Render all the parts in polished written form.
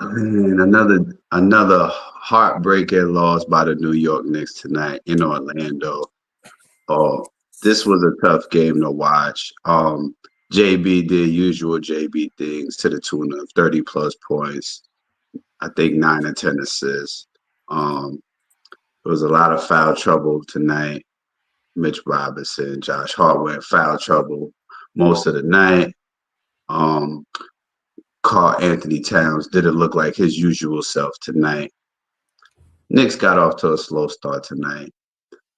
Man, another heartbreaking loss by the New York Knicks tonight in Orlando. Oh, this was a tough game to watch. JB did usual JB things to the tune of 30 plus points. I think 9 or 10 assists. Um, there was a lot of foul trouble tonight. Mitch Robinson, Josh Hart were in foul trouble most of the night. Um, Carl Anthony Towns didn't look like his usual self tonight. Knicks got off to a slow start tonight,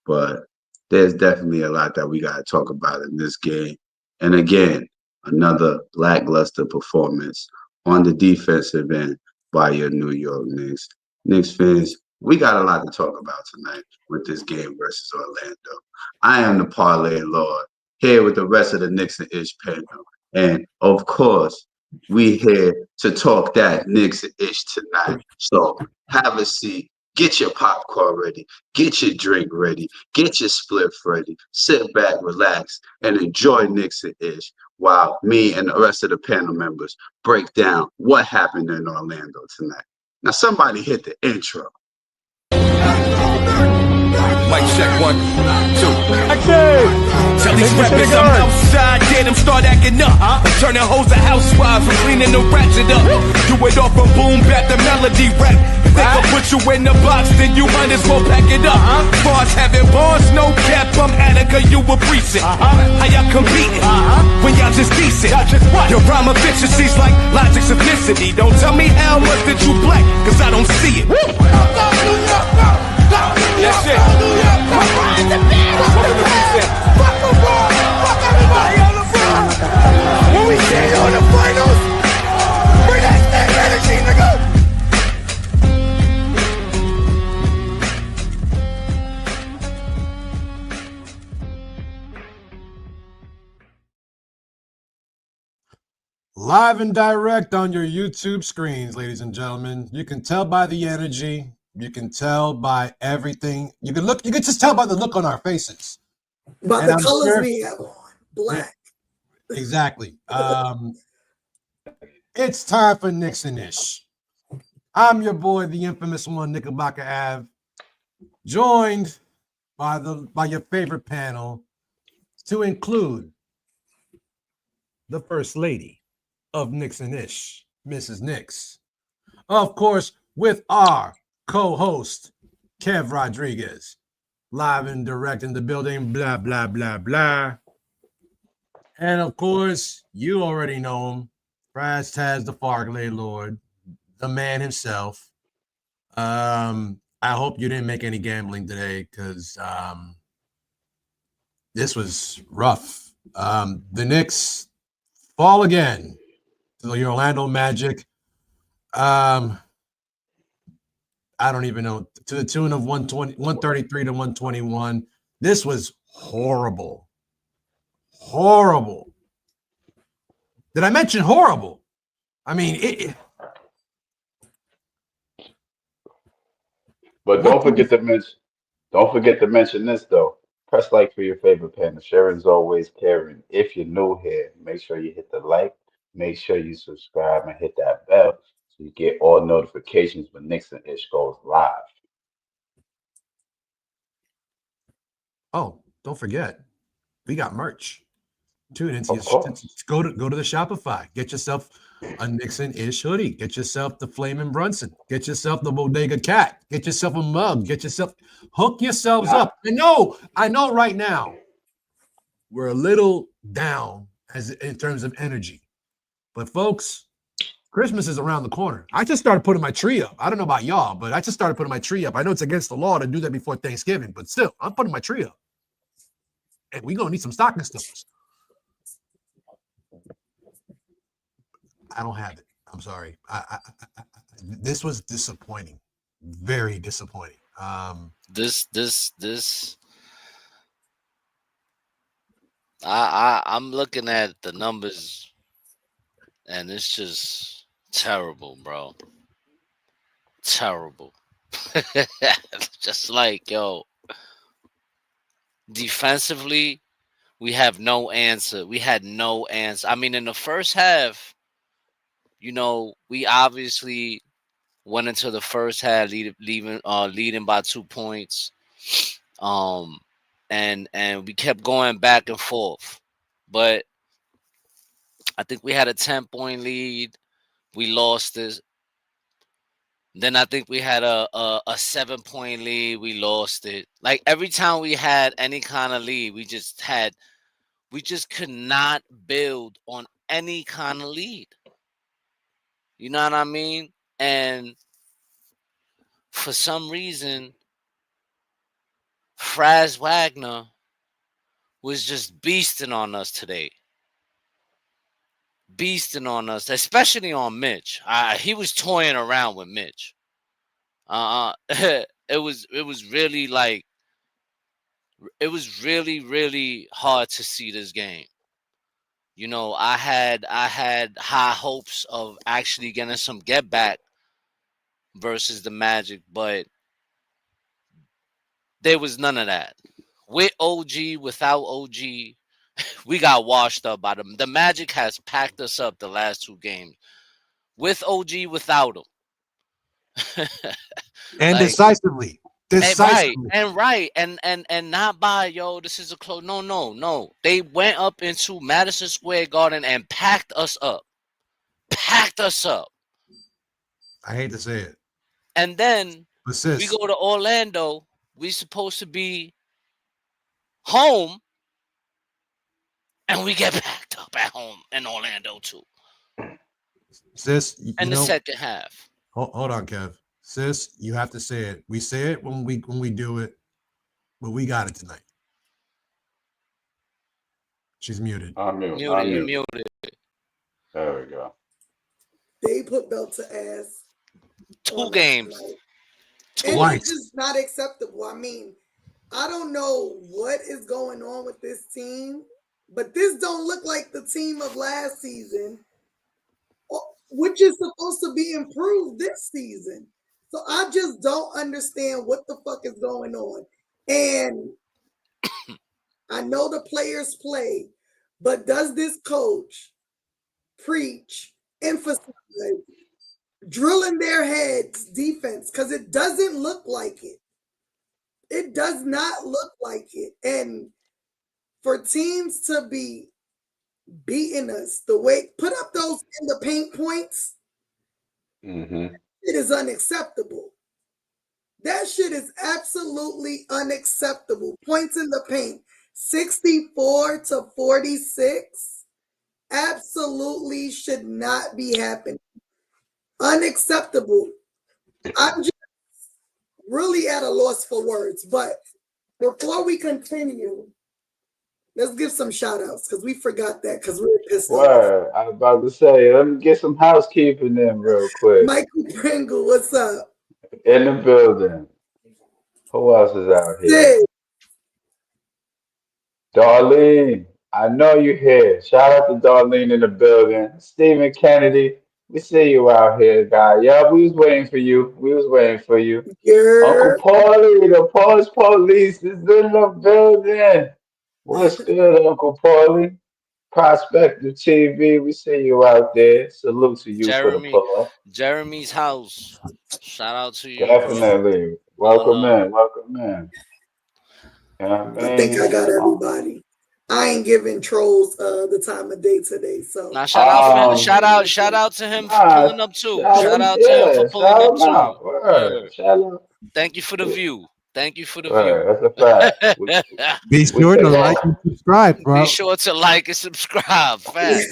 but there's definitely a lot that we got to talk about in this game. And again, another lackluster performance on the defensive end by your New York Knicks. Knicks fans, we got a lot to talk about tonight with this game versus Orlando. I am the Parlay Lord here with the rest of the Knicks and Ish panel. And of course, we here to talk that Knicks and Ish tonight. So have a seat, get your popcorn ready, get your drink ready, get your spliff ready, sit back, relax, and enjoy Knicks and Ish while me and the rest of the panel members break down what happened in Orlando tonight. Now, somebody hit the intro. Mic check 1, 2. Tell these rappers I'm outside, get them start acting up. Turning hoes to housewives and cleaning the ratchet up. Do it off from boom back to melody rap. If they can put you in the box, then you might as well pack it up. Bars having bars, no cap, I'm Attica, you a precinct. How y'all competing when y'all just decent? Your rhyme efficiency's like logic's ethnicity. Don't tell me how much that you black, cause I don't see it. That's it. Welcome to Reset. Fuck LeBron. Fuck everybody on LeBron. When we get on the finals, bring that same energy, nigga. Live and direct on your YouTube screens, ladies and gentlemen. You can tell by the energy. You can tell by everything. You can just tell by the look on our faces. By the colors we have on. Black. Exactly. It's time for KnicksNIsh. I'm your boy, the infamous one, Knickerbocker Ave, joined by your favorite panel to include the First Lady of KnicksNIsh, Mrs. Knicks. Of course, with our co-host, Kev Rodriguez, live and direct in the building, blah, blah, blah, blah. And of course, you already know him, Raz Taz, the Fargley Lord, the man himself. I hope you didn't make any gambling today because this was rough. The Knicks fall again to the Orlando Magic. I don't even know, to the tune of 133 to 121. This was horrible. Horrible. Did I mention horrible? I mean, But don't forget to mention this though. Press like for your favorite panel. Sharon's always caring. If you're new here, make sure you hit the like. Make sure you subscribe and hit that bell so you get all notifications when Knicks and Ish goes live. Oh, don't forget, we got merch. Tune in. Of course. Go to the Shopify. Get yourself a KnicksNIsh hoodie. Get yourself the Flamin' Brunson. Get yourself the Bodega Cat. Get yourself a mug. Hook yourselves up. I know right now we're a little down in terms of energy. But folks, Christmas is around the corner. I just started putting my tree up. I don't know about y'all, but I just started putting my tree up. I know it's against the law to do that before Thanksgiving, but still, I'm putting my tree up. And we're going to need some stocking stuffers. I don't have it. I'm sorry. This was disappointing. Very disappointing. I'm looking at the numbers and it's just terrible, bro. Terrible. Just like, yo, defensively, we have no answer. We had no answer. I mean, in the first half, you know, we obviously Went into the first half leading by 2 points. And we kept going back and forth. But I think we had a 10-point lead. We lost it. Then I think we had a 7-point lead. We lost it. Like every time we had any kind of lead, we just could not build on any kind of lead. You know what I mean? And for some reason, Fraz Wagner was just beasting on us today. Beasting on us, especially on Mitch. He was toying around with Mitch. It was really really hard to see this game. You know, I had high hopes of actually getting some get back versus the Magic, but there was none of that. With OG, without OG, we got washed up by them. The Magic has packed us up the last 2 games. With OG, without him. And Like, decisively. Right. And not by, yo, this is a close. No. They went up into Madison Square Garden and packed us up. Packed us up. I hate to say it. And then Assist. we go to Orlando. We supposed to be home. And we get packed up at home in Orlando too. Sis, in the second half. Hold on, Kev. Sis, you have to say it. We say it when we do it, but we got it tonight. She's muted. I'm muted. Muted. There we go. They put belt to ass. 2 games. And it's just not acceptable. I mean, I don't know what is going on with this team, but this don't look like the team of last season, which is supposed to be improved this season. So I just don't understand what the fuck is going on. And I know the players play, but does this coach preach, emphasize, drill in their heads defense? Because it doesn't look like it. It does not look like it. And for teams to be beating us the way, put up those in the paint points, it is unacceptable. That shit is absolutely unacceptable. Points in the paint, 64-46, absolutely should not be happening. Unacceptable. I'm just really at a loss for words. But before we continue, let's give some shout outs because we forgot that because we were pissed off. I was about to say, let me get some housekeeping in real quick. Michael Pringle, what's up? In the building. Who else is out here? Sid. Darlene, I know you're here. Shout out to Darlene in the building. Stephen Kennedy, we see you out here, guy. Yeah, we was waiting for you. Uncle Paulie, the Polish police is in the building. What's good, Uncle Paulie? Prospective TV, we see you out there. Salute to you for the pull-up. Jeremy's house. Shout out to you. Definitely. Welcome in. Yeah, I think I got everybody. I ain't giving trolls the time of day today. So shout out to him for pulling up too. Shout out to him for pulling up too. Thank you for the view. Thank you for the view. That's a fact. Be sure to like and subscribe, bro. Be sure to like and subscribe. Fact.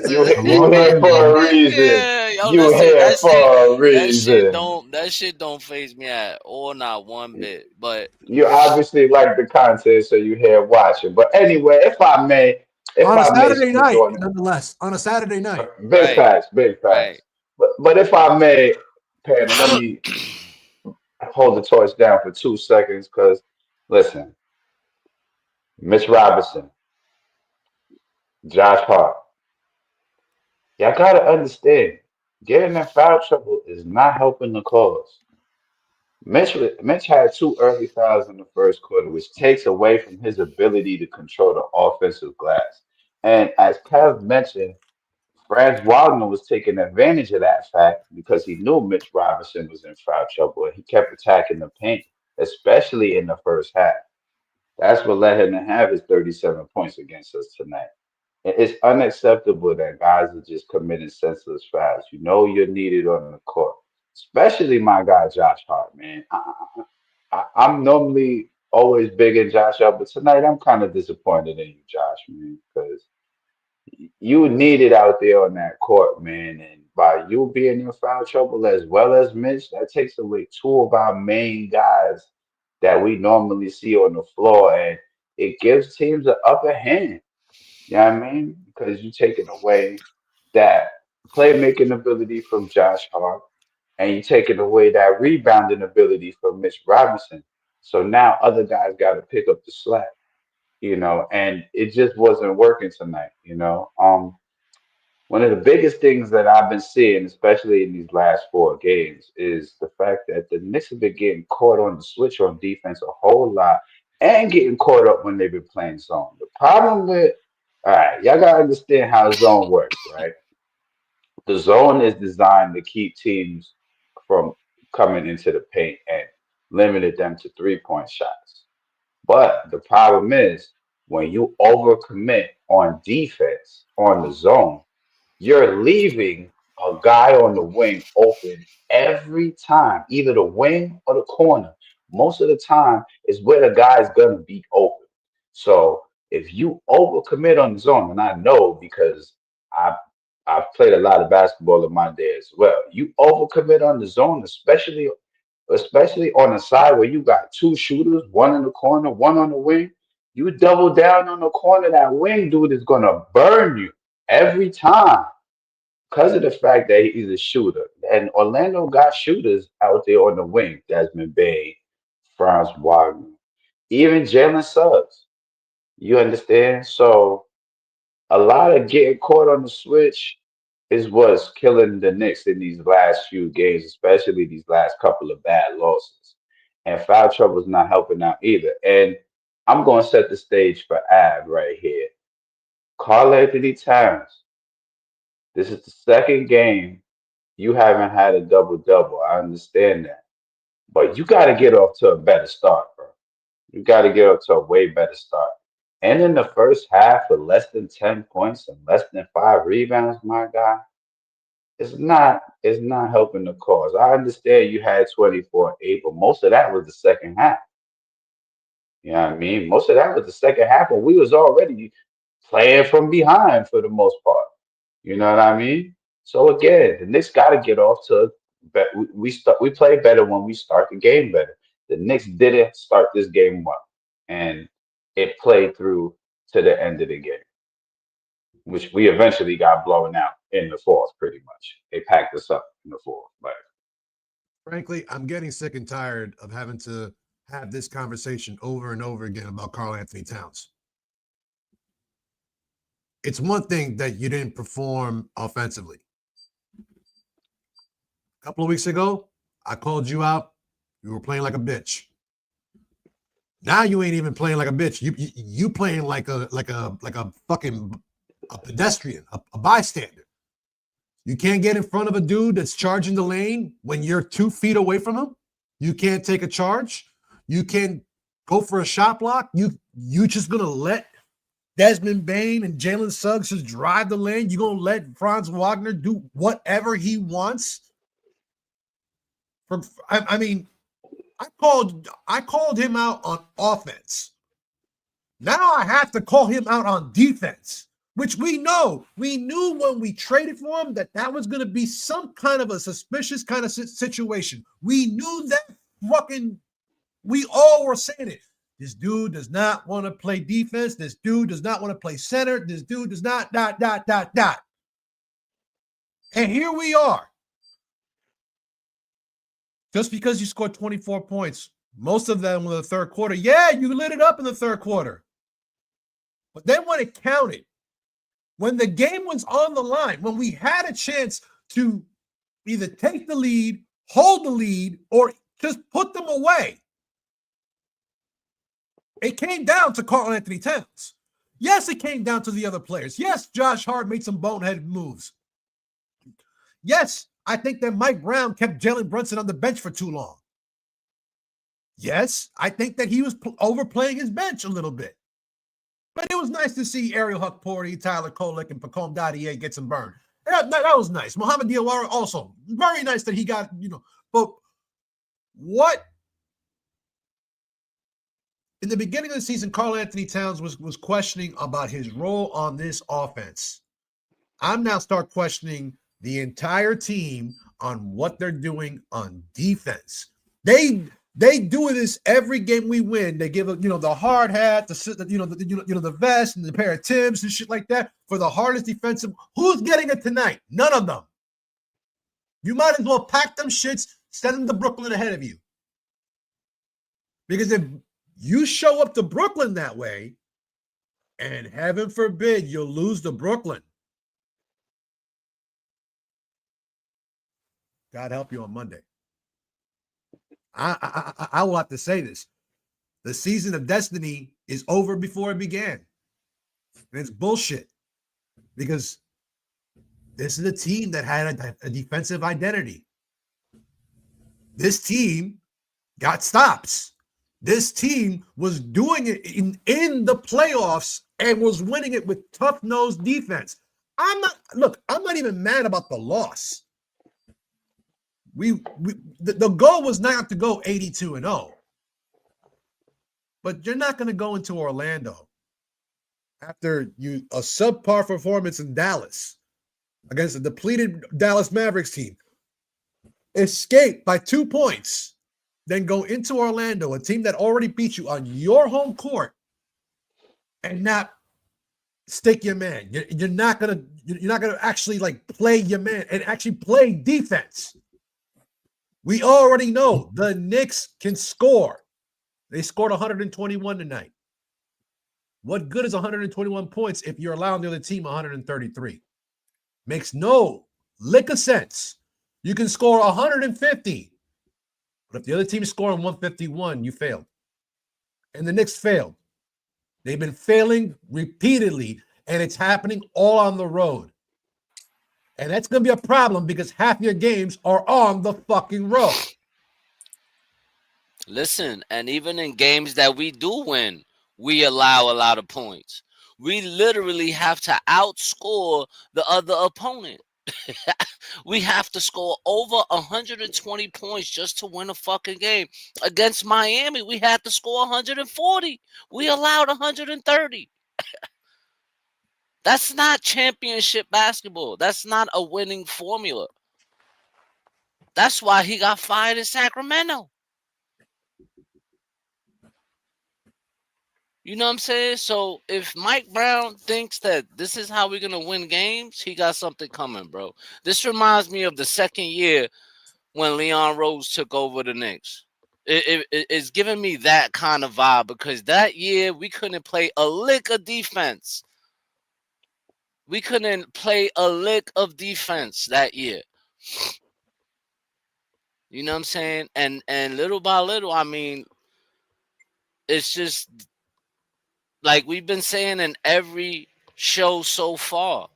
You here for a reason. You here for a reason. That shit don't faze me at all, not one bit. But you obviously like the content, so you here watching. But anyway, if I may, on a Saturday night, nonetheless, on a Saturday night. Big facts. Right. But if I may, Pam, let me hold the torch down for 2 seconds, because listen, Mitch Robinson, Josh Hart, y'all gotta understand, getting in foul trouble is not helping the cause. Mitch had 2 early fouls in the first quarter, which takes away from his ability to control the offensive glass. And as Kev mentioned, Franz Wagner was taking advantage of that fact because he knew Mitch Robinson was in foul trouble and he kept attacking the paint, especially in the first half. That's what led him to have his 37 points against us tonight. It's unacceptable that guys are just committing senseless fouls. You know you're needed on the court, especially my guy Josh Hart, man. I'm normally always big in Josh Hart, but tonight I'm kind of disappointed in you, Josh, man, because you needed out there on that court, man. And by you being in foul trouble as well as Mitch, that takes away two of our main guys that we normally see on the floor, and it gives teams an upper hand. You know what I mean? Because you're taking away that playmaking ability from Josh Hart, and you're taking away that rebounding ability from Mitch Robinson. So now other guys got to pick up the slack, and it just wasn't working tonight. One of the biggest things that I've been seeing, especially in these last four games, is the fact that the Knicks have been getting caught on the switch on defense a whole lot and getting caught up when they've been playing zone. The problem with, all right, y'all got to understand how zone works, right? The zone is designed to keep teams from coming into the paint and limited them to 3-point shots. But the problem is when you overcommit on defense on the zone, you're leaving a guy on the wing open every time, either the wing or the corner. Most of the time is where the guy's gonna be open. So if you overcommit on the zone, and I know because I've I've played a lot of basketball in my day as well. You overcommit on the zone, especially on the side where you got two shooters, one in the corner, one on the wing. You double down on the corner, that wing dude is gonna burn you every time because of the fact that he's a shooter. And Orlando got shooters out there on the wing. Desmond Bay, Franz Wagner, even Jalen Suggs. You understand? So a lot of getting caught on the switch is what's killing the Knicks in these last few games, especially these last couple of bad losses. And foul trouble is not helping out either. And I'm going to set the stage for Ab right here. Karl Anthony Towns, this is the second game you haven't had a double double. I understand that. But you got to get off to a better start, bro. You got to get off to a way better start. And in the first half, with less than 10 points and less than 5 rebounds, my guy, it's not helping the cause. I understand you had 24-8, but most of that was the second half. You know what I mean? Most of that was the second half, and we was already playing from behind for the most part. You know what I mean? So again, the Knicks got to get off to. We play better when we start the game better. The Knicks didn't start this game well, and it played through to the end of the game, which we eventually got blown out in the fourth. Pretty much, they packed us up in the fourth. But Frankly, I'm getting sick and tired of having to have this conversation over and over again about Karl Anthony Towns. It's one thing that you didn't perform offensively. A couple of weeks ago, I called you out. You were playing like a bitch. Now you ain't even playing like a bitch. You playing like a fucking a pedestrian, a bystander. You can't get in front of a dude that's charging the lane when you're 2 feet away from him. You can't take a charge. You can't go for a shot block. You just gonna let Desmond Bain and Jalen Suggs just drive the lane. You gonna let Franz Wagner do whatever he wants. I mean, I called him out on offense. Now I have to call him out on defense, which we know. We knew when we traded for him that was going to be some kind of a suspicious kind of situation. We knew that we all were saying it. This dude does not want to play defense. This dude does not want to play center. This dude does not ... And here we are. Just because you scored 24 points, most of them in the third quarter. Yeah, you lit it up in the third quarter. But then when it counted, when the game was on the line, when we had a chance to either take the lead, hold the lead, or just put them away, it came down to Karl Anthony Towns. Yes, it came down to the other players. Yes, Josh Hart made some boneheaded moves. Yes, I think that Mike Brown kept Jalen Brunson on the bench for too long. Yes, I think that he was overplaying his bench a little bit. But it was nice to see Ariel Hukporti, Tyler Kolek, and Pacome Dadier get some burn. That was nice. Mohamed Diawara also. Very nice that he got, but what? In the beginning of the season, Karl Anthony Towns was questioning about his role on this offense. I'm now start questioning the entire team on what they're doing on defense. They do this every game we win. They give the hard hat, the vest, and the pair of Timbs and shit like that for the hardest defensive. Who's getting it tonight? None of them. You might as well pack them shits, send them to Brooklyn ahead of you. Because if you show up to Brooklyn that way, and heaven forbid you'll lose to Brooklyn, God help you on Monday. I will have to say this. The season of destiny is over before it began. And it's bullshit. Because this is a team that had a defensive identity. This team got stops. This team was doing it in the playoffs and was winning it with tough-nosed defense. I'm not even mad about the loss. The goal was not to go 82-0. But you're not going to go into Orlando after a subpar performance in Dallas against a depleted Dallas Mavericks team, escape by 2 points, then go into Orlando, a team that already beat you on your home court, and not stick your man. You're not gonna actually play your man and actually play defense. We already know the Knicks can score. They scored 121 tonight. What good is 121 points if you're allowing the other team 133? Makes no lick of sense. You can score 150, but if the other team is scoring 151, you failed. And the Knicks failed. They've been failing repeatedly, and it's happening all on the road. And that's going to be a problem because half your games are on the fucking road. Listen, and even in games that we do win, we allow a lot of points. We literally have to outscore the other opponent. We have to score over 120 points just to win a fucking game. Against Miami, we had to score 140. We allowed 130. That's not championship basketball. That's not a winning formula. That's why he got fired in Sacramento. You know what I'm saying? So if Mike Brown thinks that this is how we're going to win games, he got something coming, bro. This reminds me of the second year when Leon Rose took over the Knicks. It's giving me that kind of vibe because that year we couldn't play a lick of defense. We couldn't play a lick of defense that year. You know what I'm saying? And little by little, I mean, it's just like we've been saying in every show so far.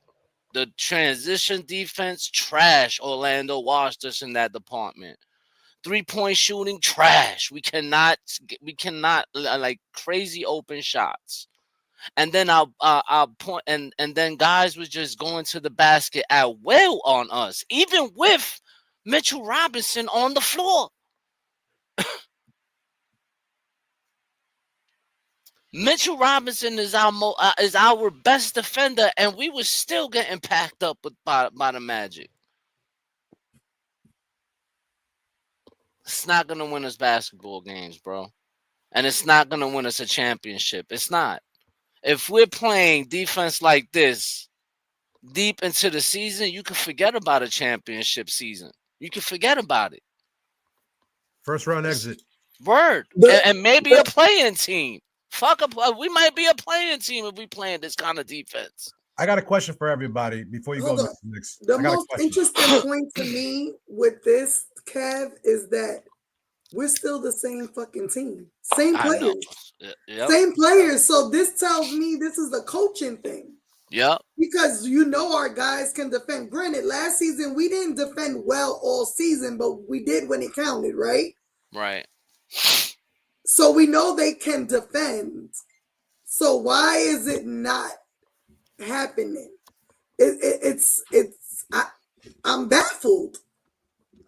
The transition defense, trash. Orlando washed us in that department. 3-point shooting, trash. We cannot like crazy open shots. And then I'll point and then guys was just going to the basket at will on us, even with Mitchell Robinson on the floor. Mitchell Robinson is our best defender, and we were still getting packed up by the Magic. It's not gonna win us basketball games, bro, and it's not gonna win us a championship. It's not. If we're playing defense like this deep into the season, you can forget about a championship season. You can forget about it. First round exit. Word, and maybe a playing team. We might be a playing team if we playing this kind of defense. I got a question for everybody before you go to the Knicks. The most interesting point to me with this, Kev, is that we're still the same fucking team. Same I know. players. Yep. Same players. So this tells me this is a coaching thing. Yep. Because our guys can defend. Granted, last season we didn't defend well all season, but we did when it counted, right? Right. So we know they can defend. So why is it not happening? I'm baffled.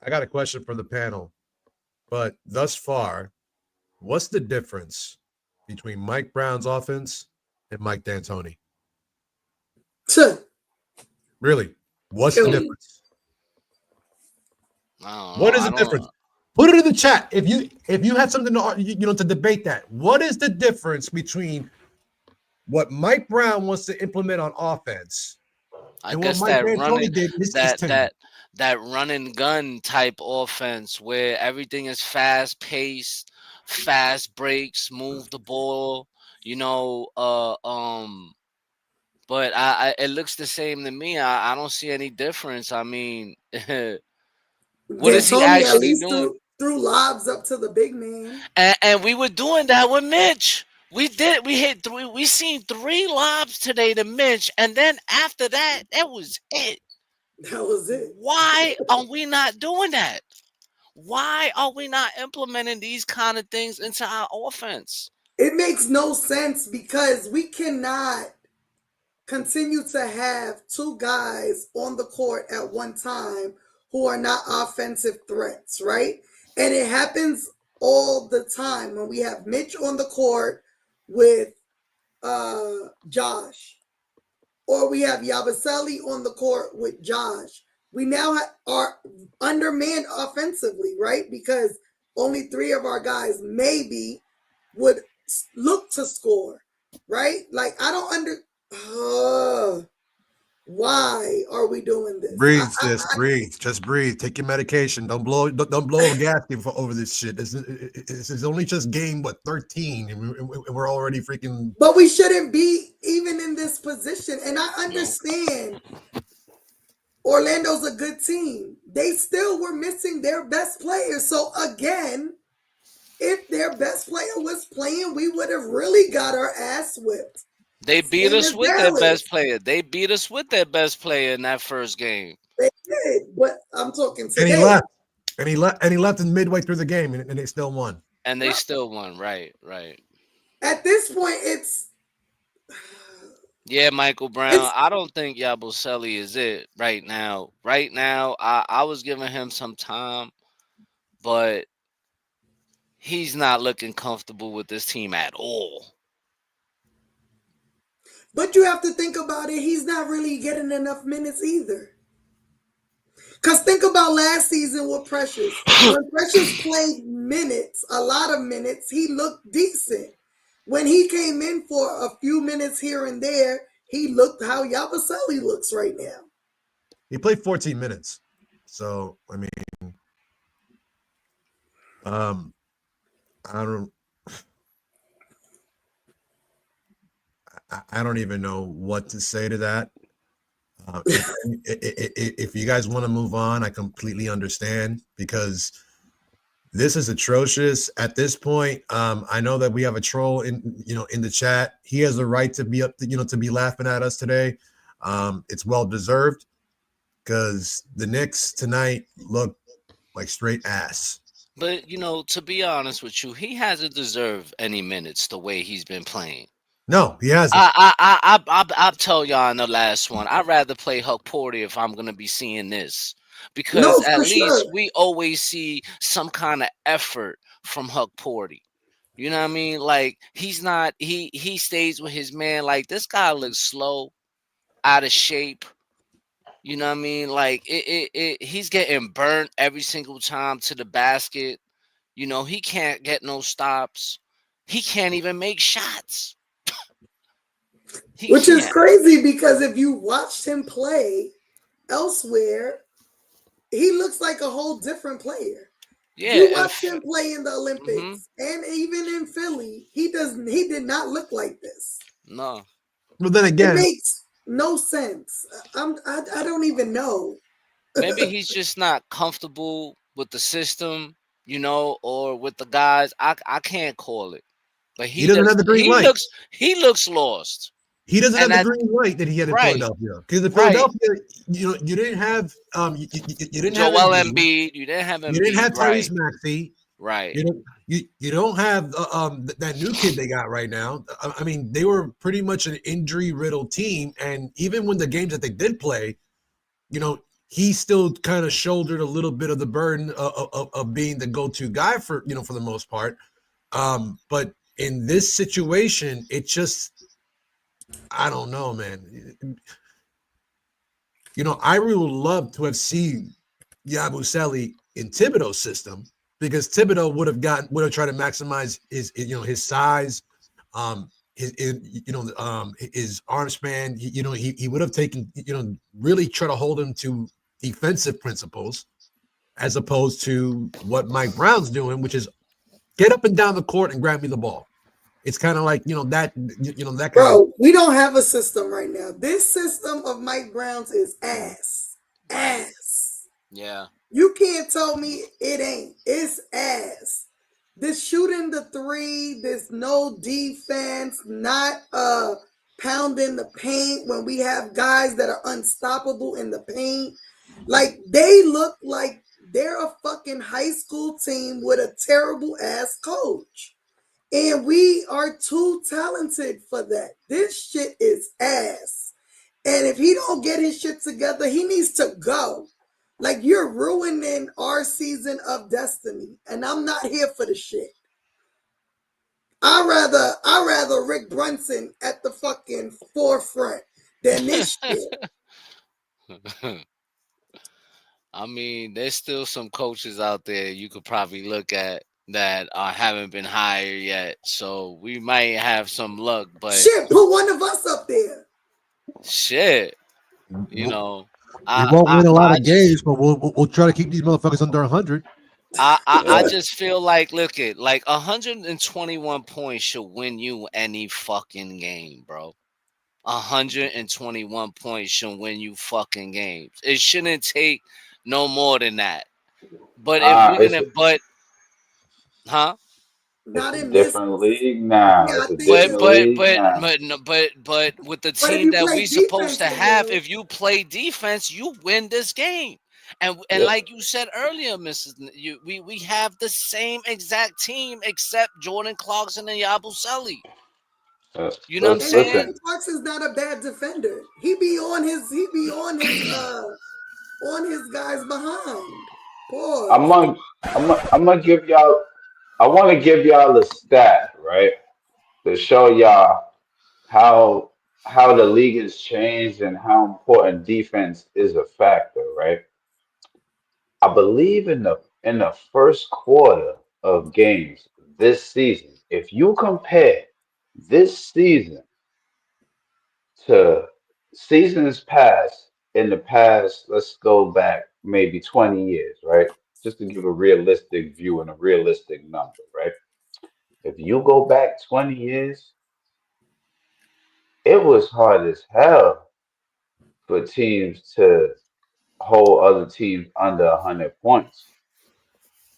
I got a question for the panel, but thus far, what's the difference between Mike Brown's offense and Mike D'Antoni? Really, what's the difference? What is the difference? Put it in the chat if you had something to debate that. What is the difference between what Mike Brown wants to implement on offense and what Mike D'Antoni did? That run and gun type offense where everything is fast paced, fast breaks, move the ball, but it looks the same to me. I don't see any difference. I mean, what is he actually doing? Threw lobs up to the big man. And we were doing that with Mitch. We hit three. We seen 3 lobs today to Mitch, and then after that was it. That was it. Why are we not doing that? Why are we not implementing these kind of things into our offense? It makes no sense because we cannot continue to have 2 guys on the court at one time who are not offensive threats, right? And it happens all the time when we have Mitch on the court with Josh, or we have Yabusele on the court with Josh. We now are undermanned offensively, right? Because only 3 of our guys maybe would look to score, right? Like, I don't why are we doing this? Breathe, sis. Breathe. Just breathe. Take your medication. Don't blow a gasket over this shit. It's only just game 13, and we're already freaking. But we shouldn't be even in this position. And I understand Orlando's a good team. They still were missing their best player. So again, if their best player was playing, we would have really got our ass whipped. They beat us with their best player. They beat us with their best player in that first game. They did, but I'm talking today. And he left in midway through the game, and they still won. And they still won, right. At this point, it's Michael Brown. I don't think Yabusele is it right now. Right now, I was giving him some time, but he's not looking comfortable with this team at all. But you have to think about it. He's not really getting enough minutes either. Because think about last season with Precious. When Precious played minutes, a lot of minutes, he looked decent. When he came in for a few minutes here and there, he looked how Yabusele looks right now. He played 14 minutes. So, I mean, I don't even know what to say to that. If you guys want to move on, I completely understand because this is atrocious at this point. I know that we have a troll in the chat. He has a right to be up, to be laughing at us today. It's well deserved because the Knicks tonight look like straight ass. But to be honest with you, he hasn't deserved any minutes the way he's been playing. No, he hasn't. I'll tell y'all in the last one. I'd rather play Huck Porter if I'm gonna be seeing this, because at least we always see some kind of effort from Huck Porter. You know what I mean? Like he's not. He stays with his man. Like this guy looks slow, out of shape. You know what I mean? Like he's getting burnt every single time to the basket. He can't get no stops. He can't even make shots. Which is crazy because if you watched him play elsewhere, he looks like a whole different player. Yeah, you watched him play in the Olympics and even in Philly, he did not look like this. No. Well, then again, it makes no sense. I don't even know. Maybe he's just not comfortable with the system. you know, or with the guys. I can't call it, but He doesn't have the green light. He looks lost. He doesn't And have the that green light that he had in right, Philadelphia. Because in right. Philadelphia, you didn't have you didn't have Joel Embiid. Embiid, you didn't have You didn't Embiid, have right, Tyrese Maxey. right. You don't have that new kid they got right now. I mean, they were pretty much an injury riddled team, and even when the games that they did play, you know, he still kind of shouldered a little bit of the burden of being the go to guy for for the most part. But in this situation, it just I don't know, man. I really would love to have seen Yabusele in Thibodeau's system because Thibodeau would have tried to maximize his size, his arm span. He would have taken really try to hold him to defensive principles as opposed to what Mike Brown's doing, which is get up and down the court and grab me the ball. It's kind of like that kind Bro, we don't have a system right now. This system of Mike Brown's is ass. Yeah. You can't tell me it ain't. It's ass. This shooting the three, this no defense, not pounding the paint when we have guys that are unstoppable in the paint. Like they look like they're a fucking high school team with a terrible ass coach. And we are too talented for that. This shit is ass. And if he don't get his shit together, he needs to go. Like you're ruining our season of destiny. And I'm not here for the shit. I'd rather Rick Brunson at the fucking forefront than this shit. I mean, there's still some coaches out there you could probably look at that haven't been hired yet. So we might have some luck, but shit, put one of us up there. Shit. we won't win a lot of games, but we'll try to keep these motherfuckers under 100. I just feel like 121 points should win you any fucking game, bro. 121 points should win you fucking games. It shouldn't take no more than that. But if we're gonna, huh? Not It's a in this different league now. Yeah, It's a different league now. But with the But if team you that play we supposed to defense, have, you if you play defense, you win this game. And Yep. like you said earlier, we have the same exact team except Jordan Clarkson and Yabusele. You know what I'm saying? Jordan Clarkson's not a bad defender. He be on his guys behind. Pause. I'm gonna give y'all. I want to give y'all a stat, right, to show y'all how the league has changed and how important defense is a factor, right? I believe in the first quarter of games this season, if you compare this season to seasons past in the past, let's go back maybe 20 years, right? Just to give a realistic view and a realistic number, right? If you go back 20 years, it was hard as hell for teams to hold other teams under 100 points.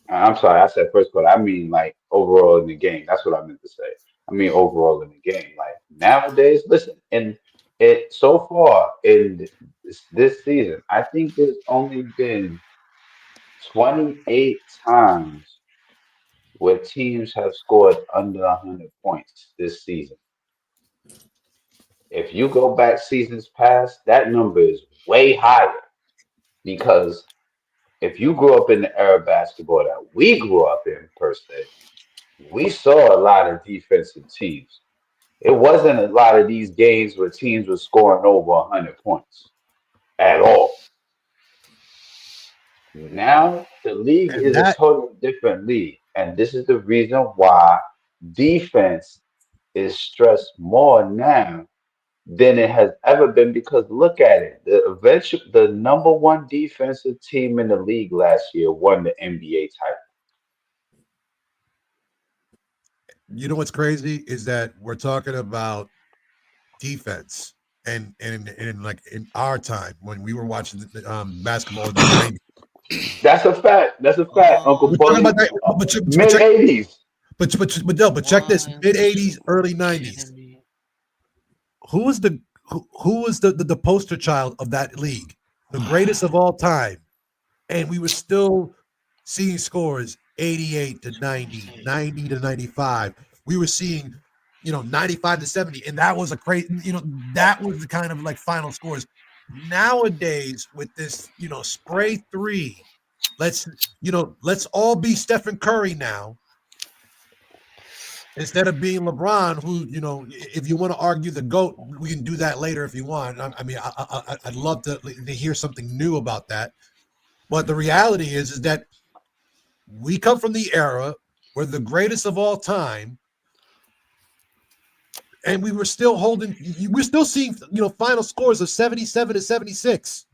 I'm sorry, I said first quarter. I mean, like overall in the game. That's what I meant to say. I mean, overall in the game. Like nowadays, listen, and it so far in this season, I think there's only been 28 times where teams have scored under 100 points this season. If you go back seasons past, that number is way higher because if you grew up in the era of basketball that we grew up in, per se, we saw a lot of defensive teams. It wasn't a lot of these games where teams were scoring over 100 points at all. Now, the league is a totally different league. And this is the reason why defense is stressed more now than it has ever been because look at it. The number one defensive team in the league last year won the NBA title. You know what's crazy is that we're talking about defense, and like in our time when we were watching basketball in the 90s, That's a fact. That's a fact, Uncle We're talking Bully. about that, but Mid check, 80s. but check this: mid '80s, early '90s. Kidding me? Who was the poster child of that league? The greatest of all time, and we were still seeing scores 88 to 90, 90 to 95. We were seeing, 95 to 70, and that was a crazy, that was the kind of like final scores. Nowadays, with this, spray three, let's all be Stephen Curry now instead of being LeBron, who, if you want to argue the GOAT, we can do that later if you want. I mean, I'd love to hear something new about that. But the reality is that we come from the era where the greatest of all time, and we were still we're still seeing, final scores of 77 to 76.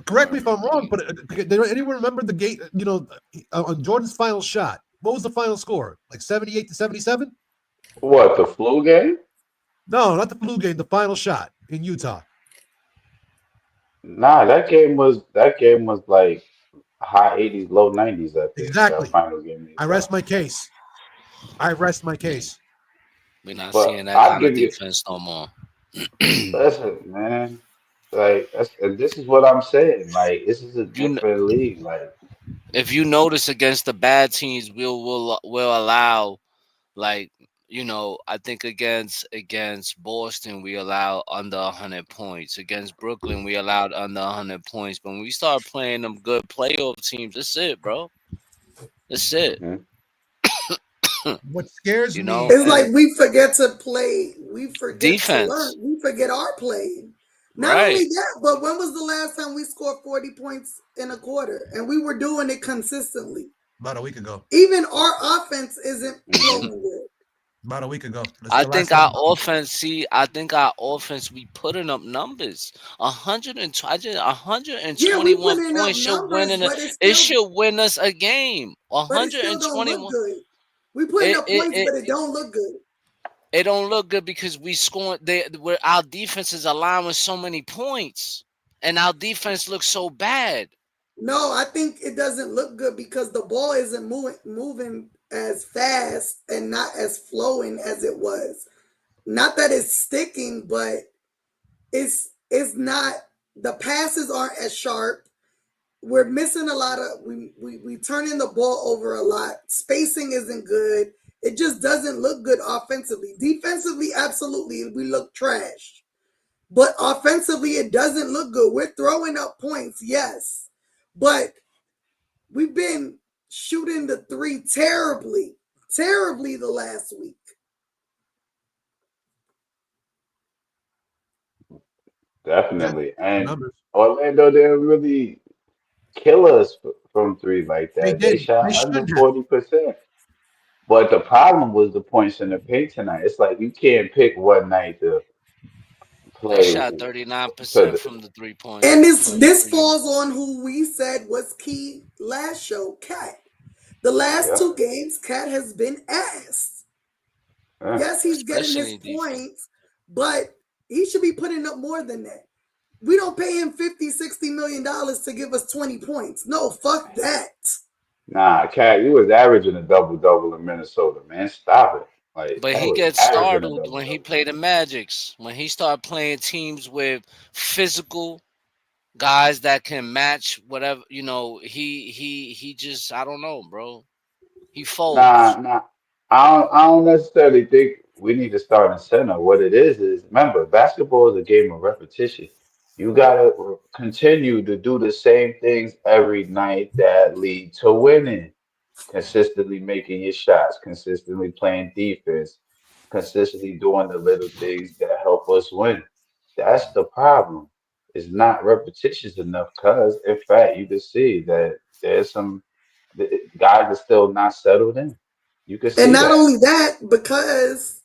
Correct me if I'm wrong, but did anyone remember the game, on Jordan's final shot? What was the final score? Like 78 to 77? What, the flu game? No, not the flu game, the final shot in Utah. Nah, that game was like high 80s, low 90s, I think. That Exactly. final game in I Utah. rest my case. We're not But seeing that I'll kind of give you defense no more. listen, man. Like and this is what I'm saying. Like this is a You kn- different league. Like if you notice against the bad teams, we'll allow, like, I think against Boston we allowed under 100 points. Against Brooklyn we allowed under 100 points. But when we start playing them good playoff teams, that's it, bro. That's it. mhm. What scares me, It's like And we forget to play. We forget to learn. defense, We forget our playing. Not only right? that, but when was the last time we scored 40 points in a quarter? And we were doing it consistently. about a week ago. Even our offense isn't flowing good. About a week ago. That's I the last think our time. offense. See, I think our offense. We putting up numbers. 120, Yeah, we 121 putting up points should win. numbers, but It should win us a game. it still don't look 121. good. We putting It up it, points, it but it don't look good. it don't look good because we scoring. Where our defense is allowing so many points, and our defense looks so bad. No, I think it doesn't look good because the ball isn't moving as fast and not as flowing as it was. Not that it's sticking, but it's not, the passes aren't as sharp. We're missing a lot of we turning the ball over a lot. Spacing isn't good. It just doesn't look good offensively. Defensively, absolutely, we look trash. But offensively, it doesn't look good. We're throwing up points, yes. But we've been shooting the three terribly the last week. Definitely. And Numbers. Orlando didn't really kill us from three like They that. They didn't. shot They under shouldn't have. 40%. But the problem was the points in the paint tonight. It's like you can't pick one night to They play shot to 39% the from the 3 point. And this falls on who we said was key last show, Cat. The last yeah. two games, Cat has been ass. Yeah. Yes, he's getting his Especially defense. points, but he should be putting up more than that. We don't pay him $50-60 million to give us 20 points. No, fuck that. Nah, Cat, you was averaging a double-double in Minnesota, man. Stop it. Like But that he was gets averaging a startled when he double-double. played the Magics. When he started playing teams with physical guys that can match whatever, he just, I don't know, bro. He folds. Nah. I don't necessarily think we need to start in center. What it is remember, basketball is a game of repetition. You gotta continue to do the same things every night that lead to winning. Consistently making your shots, consistently playing defense, consistently doing the little things that help us win. That's the problem. It's not repetitions enough because, in fact, you can see that there's some guys are still not settled in. You can And see not that. only that, because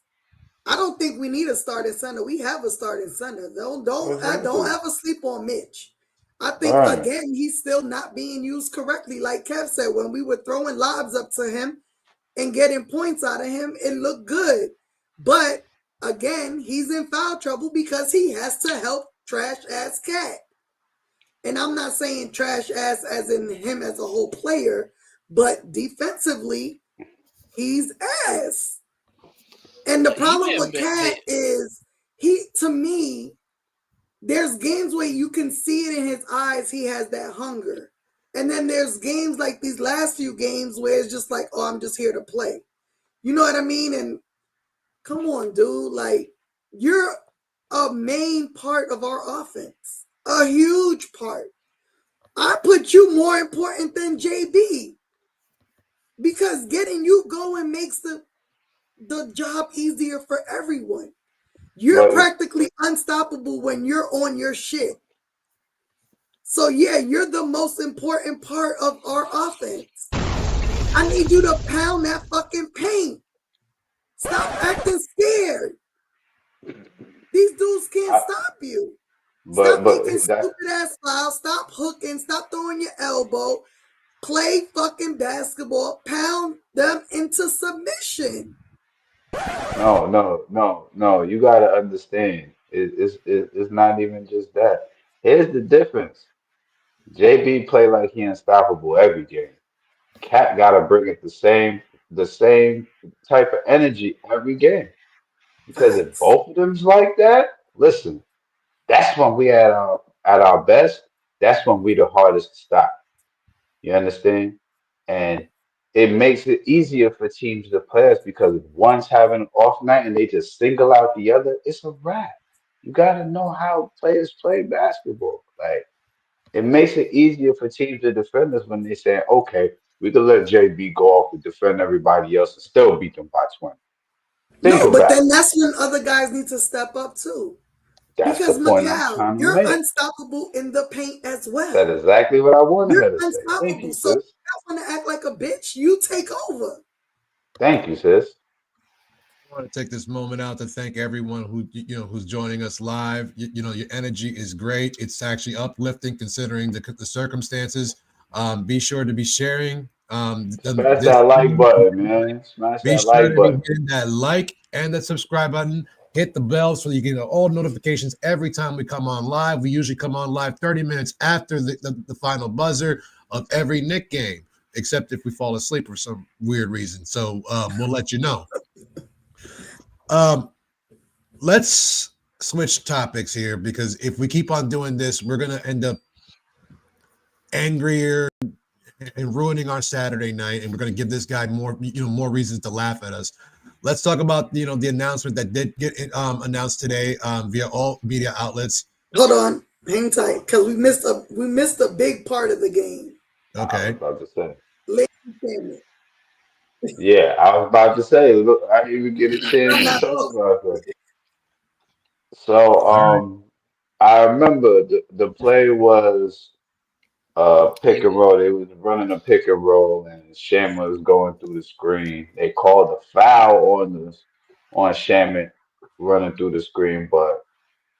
I don't think we need a starting center. We have a starting center. Don't Exactly. ever sleep on Mitch. I think Right. again he's still not being used correctly. Like Kev said, when we were throwing lobs up to him and getting points out of him, it looked good. But again, he's in foul trouble because he has to help trash ass Cat. And I'm not saying trash ass as in him as a whole player, but defensively, he's ass. And the problem with Cat is to me, there's games where you can see it in his eyes. He has that hunger. And then there's games like these last few games where it's just like, oh, I'm just here to play. You know what I mean? And come on, dude. Like, you're a main part of our offense. A huge part. I put you more important than JB. Because getting you going makes the job easier for everyone. You're practically unstoppable when you're on your shit. So yeah, you're the most important part of our offense. I need you to pound that fucking paint. Stop acting scared. These dudes can't stop you. Stop making stupid ass fouls. Stop hooking. Stop throwing your elbow. Play fucking basketball. Pound them into submission. No. You gotta understand. It's not even just that. Here's the difference. JB play like he unstoppable every game. Cat gotta bring it the same type of energy every game. Because if Facts. both of them's like that, listen, that's when we at our best. That's when we the hardest to stop. You understand? And it makes it easier for teams to play us because if one's having an off night and they just single out the other, it's a wrap. You gotta know how players play basketball. Like it makes it easier for teams to defend us when they say, okay, we can let JB go off and defend everybody else and still beat them by 20. Think No, but about it. then that's when other guys need to step up too. That's the Because point I'm Mikal, trying to you're make. unstoppable in the paint as That's well. exactly what I wanted You're her to say. Thank unstoppable. you, So if sis. you want to act like a bitch, you take over. Thank you, sis. I want to take this moment out to thank everyone who's joining us live. Your energy is great. It's actually uplifting considering the circumstances. Be sure to be sharing. Smash that like button, man. Smash Be that sure like to be button. hitting that like and that subscribe button. Hit the bell so you get all notifications every time we come on live. We usually come on live 30 minutes after the final buzzer of every Knick game, except if we fall asleep for some weird reason. So we'll let you know. Let's switch topics here because if we keep on doing this, we're gonna end up angrier and ruining our Saturday night, and we're gonna give this guy more reasons to laugh at us. Let's talk about the announcement that did get announced today via all media outlets. Hold on, hang tight, because we missed a big part of the game. I was Okay. about to say. Ladies and gentlemen. Yeah, I was about to say. Look, I didn't even get a chance to I'm not talk broke. about that. So, All right. I remember the play was pick and roll. They was running a pick and roll, and Shamma was going through the screen. They called a foul on Shamit running through the screen, but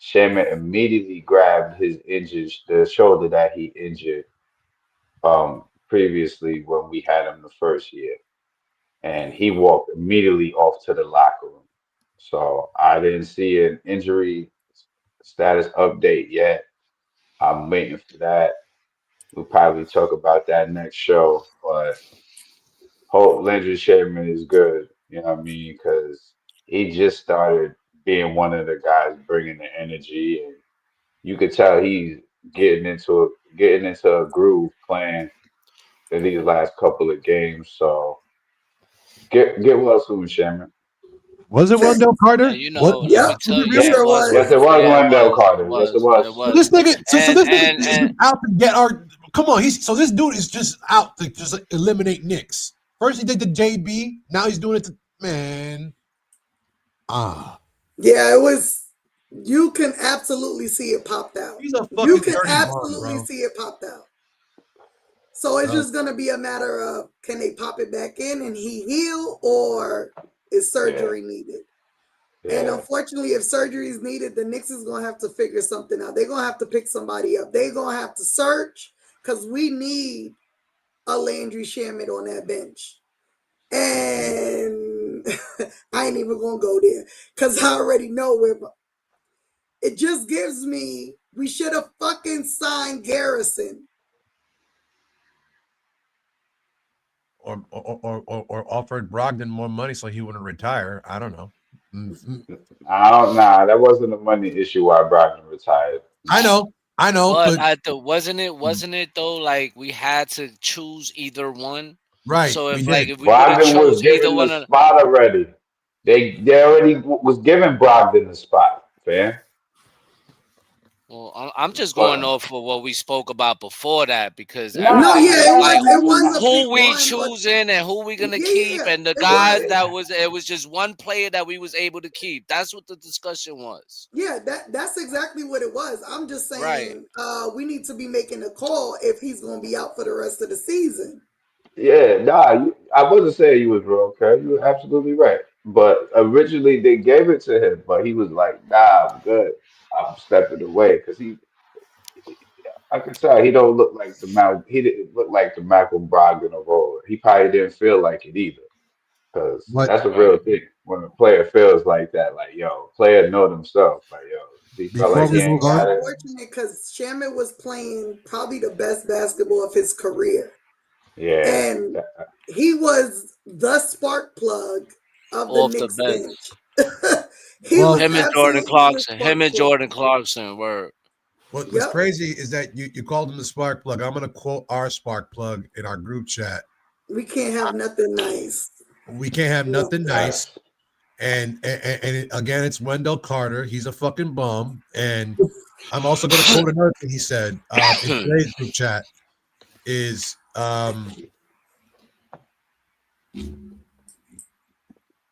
Shamit immediately grabbed the shoulder that he injured previously when we had him the first year, and he walked immediately off to the locker room. So I didn't see an injury status update yet. I'm waiting for that. We'll probably talk about that next show, but hope Landry Shaman is good. You know what I mean? Because he just started being one of the guys bringing the energy, and you could tell he's getting into a groove playing in these last couple of games. So get well soon, Shaman. Was it Thanks. Wendell And Carter? let Yep, me tell you, Really? Yeah, it sure was yes, was. it was Yeah, it Wendell was. It Carter. Yes, it was. It was. So was. this nigga, so And this nigga and is and out to get our. Come on, so this dude is just out to just eliminate Knicks. First he did the JB, now he's doing it to man. Yeah, it was. You can absolutely see it popped out. He's a You fucking can dirty bum, absolutely bro. see it popped out. So it's just gonna be a matter of can they pop it back in and he heal, or is Yeah, surgery needed? And yeah, unfortunately, if surgery is needed, the Knicks is gonna have to figure something out. They're gonna have to pick somebody up. They're gonna have to search because we need a Landry Shamet on that bench. And I ain't even gonna go there because I already know where. It just gives me We should have fucking signed Garrison. Or offered Brogdon more money so he wouldn't retire. I don't know. Nah, that wasn't a money issue why Brogdon retired. I know, But but wasn't it though? Like we had to choose either one. right, So we if did. if we would have Brogdon was chose either given the one of, spot already. They already was giving Brogdon the spot, fam. well, I'm just going But off of what we spoke about before that because No, nah, everybody yeah, was it nah, like, was nah, it nah, was nah. a pick who we one, but choosing and who we gonna keep, yeah, and the it guys was. that was it was just one player that we was able to keep. That's what the discussion was. Yeah, that's exactly what it was. I'm just Right. saying we need to be making a call if he's going to be out for the rest of the season. Yeah, nah. I wasn't saying you was wrong, okay? You were absolutely right. But originally they gave it to him, but he was like, "Nah, I'm good. I'm stepping away," because I could tell he don't look like he didn't look like the Malcolm Brogdon of old. He probably didn't feel like it either, because But that's a real Right. thing when a player feels like that. Like, yo, player know themselves. Like, yo, he felt before like It's he we just move ain't on, got it. unfortunate because Shamit was playing probably the best basketball of his career. Yeah, And he was the spark plug of the Off the Knicks bench. bench. He well, was Him and Jordan absolutely the Clarkson. Him spark and plug. Jordan Clarkson were what's Yep. crazy is that you called him the spark plug. I'm gonna quote our spark plug in our group chat. We can't have nothing nice. We can't have No. nothing nice. facts. And again, it's Wendell Carter. He's a fucking bum. And I'm also going to quote another thing he said in today's group chat is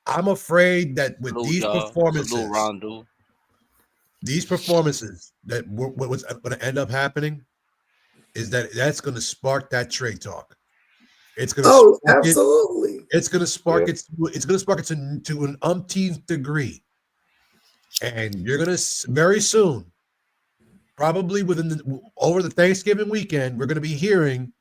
I'm afraid that with Salute y'all. Salute Rondo. these performances, that what's going to end up happening is that's going to spark that trade talk. It's going to Oh, spark it. absolutely. It's going to spark Yeah. it. It's going to spark it to an umpteenth degree. And you're going to very soon, probably over the Thanksgiving weekend, we're going to be hearing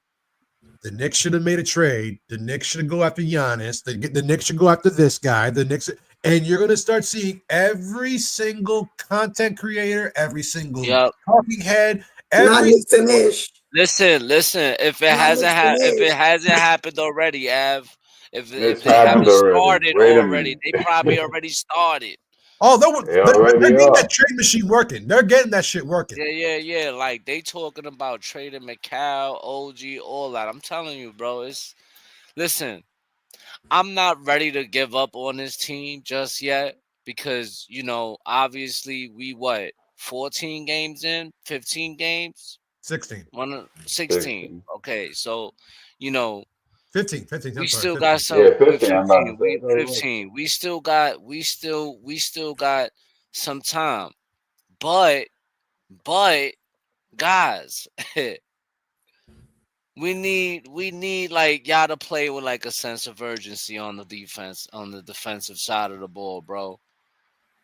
the Knicks should have made a trade. The Knicks should go after Giannis. The Knicks should go after this guy. The Knicks, and you're going to start seeing every single content creator, every single Yep. talking head, Not every KnicksNIsh. Listen. If it Not hasn't happened already, if It's they happened haven't already. started Wait a already, minute. they probably already started. oh, They they're already getting that are. trade machine working. They're getting that shit working. Yeah. Like they talking about trading McCall, OG, all that. I'm telling you, bro. Listen. I'm not ready to give up on this team just yet because obviously we 14 games in, 15 games, 16, 16. 16. Okay, so you know 15, 15. we I'm sorry, still got 15. some Yeah, with 15. I'm about to 15. say. I We thought it was. 15. We still got some time, but guys. We need like y'all to play with like a sense of urgency on the defensive side of the ball, bro.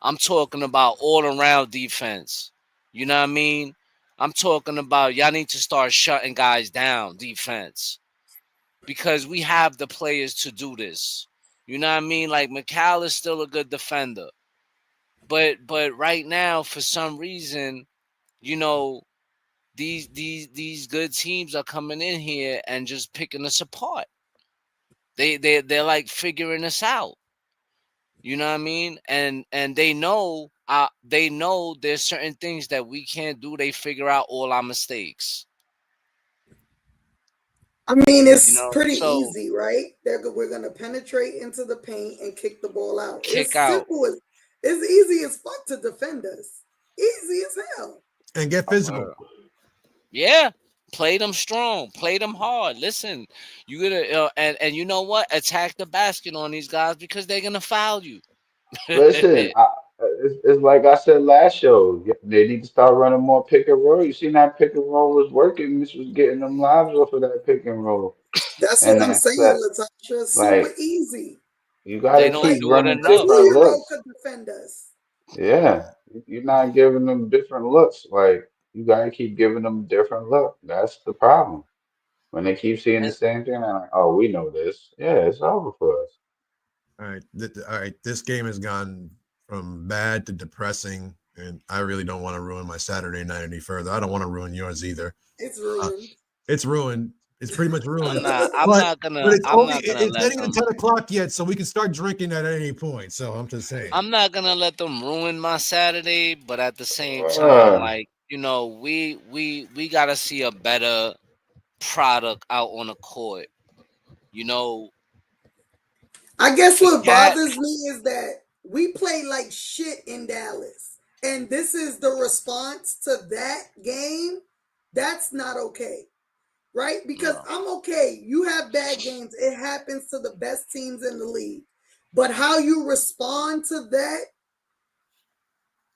I'm talking about all around defense. You know what I mean? I'm talking about y'all need to start shutting guys down defense because we have the players to do this. You know what I mean? Like McCall is still a good defender. But right now, for some reason, you know, these good teams are coming in here and just picking us apart. They're like figuring us out. You know what I mean? And they know there's certain things that we can't do. They figure out all our mistakes. I mean, You it's know, pretty so easy, right? We're gonna penetrate into the paint and kick the ball out. kick It's out. simple as it's easy as fuck to defend us. Easy as hell. And get physical. Yeah. Play them strong. Play them hard. Listen, you gotta and you know what? Attack the basket on these guys because they're gonna foul you. Listen, it's like I said last show. They need to start running more pick and roll. You seen that pick and roll was working. This was getting them lives off of that pick and roll. That's And what I'm then saying, Latasha. Super like easy. you They gotta don't keep Like do it running any enough. different hero looks. could defend us. Yeah, you're not giving them different looks. Like you gotta keep giving them different look. That's the problem. When they keep seeing the And same thing, they're like, "Oh, we know this. Yeah, it's over for us." All right. All right. This game has gone from bad to depressing And I really don't want to ruin my Saturday night any further. I don't want to ruin yours either. It's ruined. It's ruined. It's pretty much ruined. I'm but, not gonna but it's I'm only not gonna it's let not even them 10 o'clock yet, so we can start drinking at any point. So I'm just saying. I'm not gonna let them ruin my Saturday, but at the same time, Uh, like, we gotta see a better product out on the court. You know, I guess for what Cat, bothers me is that we play like shit in Dallas. And this is the response to that game. That's not okay. Right? Because no. I'm okay. You have bad games. It happens to the best teams in the league. But how you respond to that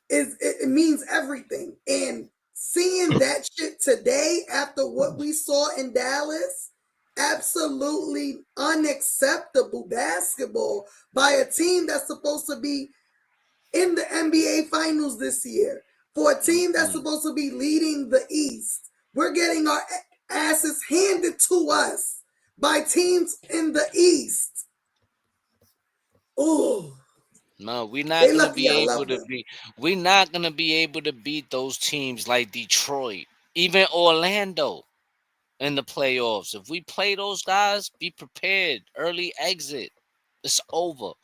it means everything. And seeing that shit today after what we saw in Dallas, absolutely unacceptable basketball by a team that's supposed to be in the NBA finals this year. For a team that's supposed to be leading the East, we're getting our asses handed to us by teams in the East. Oh, No, we're not they gonna lucky be I able love to them. be. We're not gonna be able to beat those teams like Detroit, even Orlando in the playoffs. If we play those guys, be prepared. Early exit. It's over. All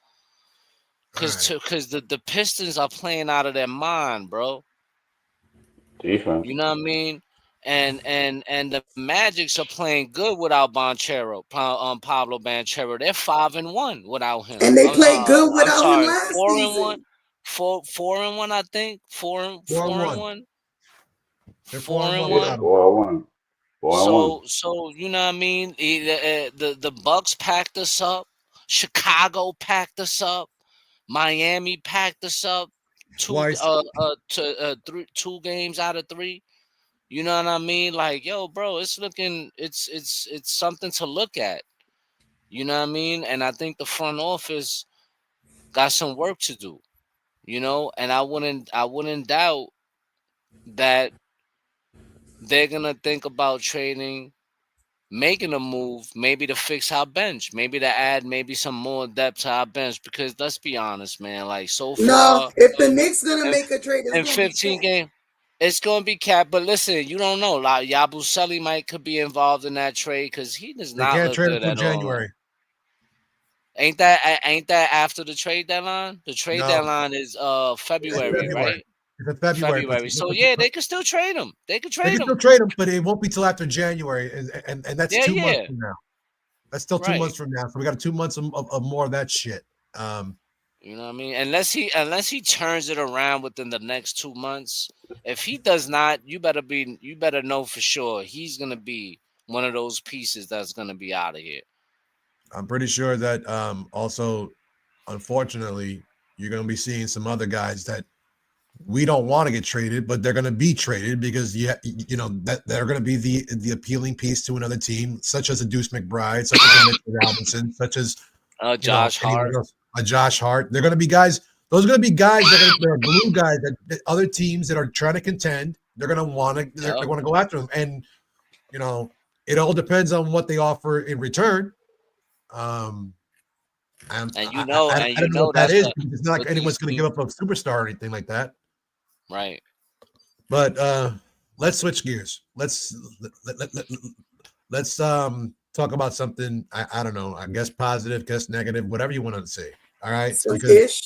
Cause the Pistons are playing out of their mind, bro. defense. You know what I mean? And the Magics are playing good without Pablo Banchero. They're 5-1 without him. And they played good I'm without him sorry, last 4-1, season. 4-1. I think Four and four and one. one, They're four 4-1 and Yeah, without one. him. 4-1. 4-1. So you know what I mean? The Bucks packed us up. Chicago packed us up. Miami packed us up. Twice. Three, 2 games out of 3. You know what I mean? Like, yo, bro, it's looking, it's something to look at. You know what I mean? And I think the front office got some work to do. And I wouldn't doubt that they're gonna think about trading, making a move, maybe to fix our bench, maybe to add maybe some more depth to our bench. Because let's be honest, man, like so No, far if the Knicks gonna in, make a trade, it's in gonna be 15 Cat. games. It's gonna be Cap, but listen, you don't know. Like Yabusele might could be involved in that trade because he does They not can't look trade good until at all. January. Ain't that after the trade deadline? The trade No, deadline is it's February, February. right? It's in February, February. So yeah, they can still trade him. They can they trade can him. still trade him, but it won't be till after January, and that's Yeah, 2 months yeah, from now. That's still 2 months right. from now. So we got 2 months of more of that shit. You know what I mean? Unless he turns it around within the next 2 months. If he does not, you better know for sure he's gonna be one of those pieces that's gonna be out of here. I'm pretty sure that also, unfortunately, you're going to be seeing some other guys that we don't want to get traded, but they're going to be traded because that they're going to be the appealing piece to another team, such as a Deuce McBride, such as a Mitchell Robinson, such as Josh anyone Hart. else, a Josh Hart. They're going to be guys. Those are going to be guys they're glue guys that other teams that are trying to contend. They're going to want to Yep. they want to go after them, and it all depends on what they offer in return. Um, I And don't know what that that's is the because it's not like with anyone's these going to give teams, up a superstar or anything like that. right? But let's switch gears. Let's talk about something. I don't know. I guess positive, guess negative, whatever you want to say. All right, Some because ish.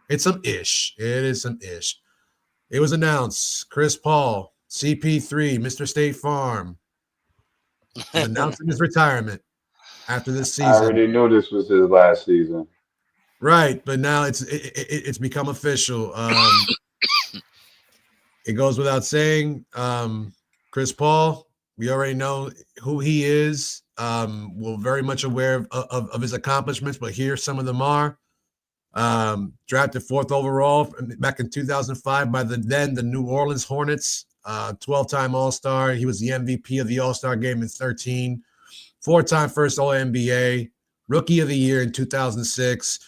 it's some ish. It is some ish. It was announced Chris Paul, CP3, Mr. State Farm, is announcing his retirement after this I season. already knew this was his last season. Right, but now it's become official. It goes without saying. Chris Paul, we already know who he is. We're very much aware of his accomplishments, but here some of them are. Drafted 4th overall back in 2005 by the New Orleans Hornets. 12-time All-Star. He was the MVP of the All-Star game in 13. 4-time first All-NBA. Rookie of the Year in 2006.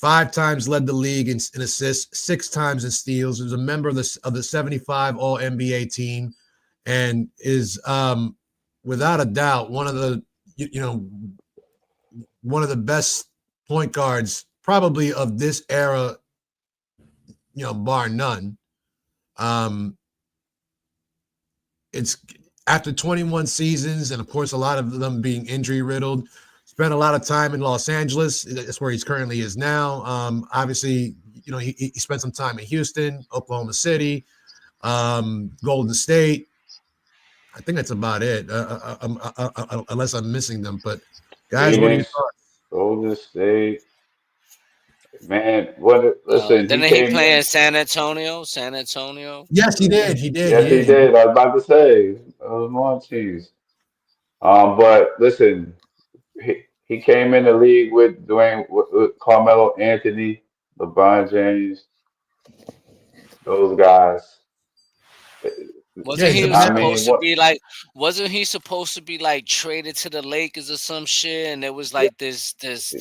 5 times led the league in assists, 6 times in steals. He was a member of the 75 All-NBA team, and is without a doubt one of the one of the best point guards probably of this era, bar none. It's after 21 seasons, and of course, a lot of them being injury riddled. Spent a lot of time in Los Angeles. That's where he's currently is now. Obviously, he spent some time in Houston, Oklahoma City, Golden State. I think that's about it, unless I'm missing them. But guys, what do you Phoenix, thought? Golden State, man. What? Listen, he Didn't he came play in. in San Antonio? San Antonio. Yes, he did. He did. Yes, he He did. did. I was about to say, more teams. But listen, he came in the league with with Carmelo Anthony, LeBron James, those guys. Yeah, Wasn't he's a he I man. mean, supposed to what? be like? Wasn't he supposed to be like traded to the Lakers or some shit? And there was Yeah, like this yes.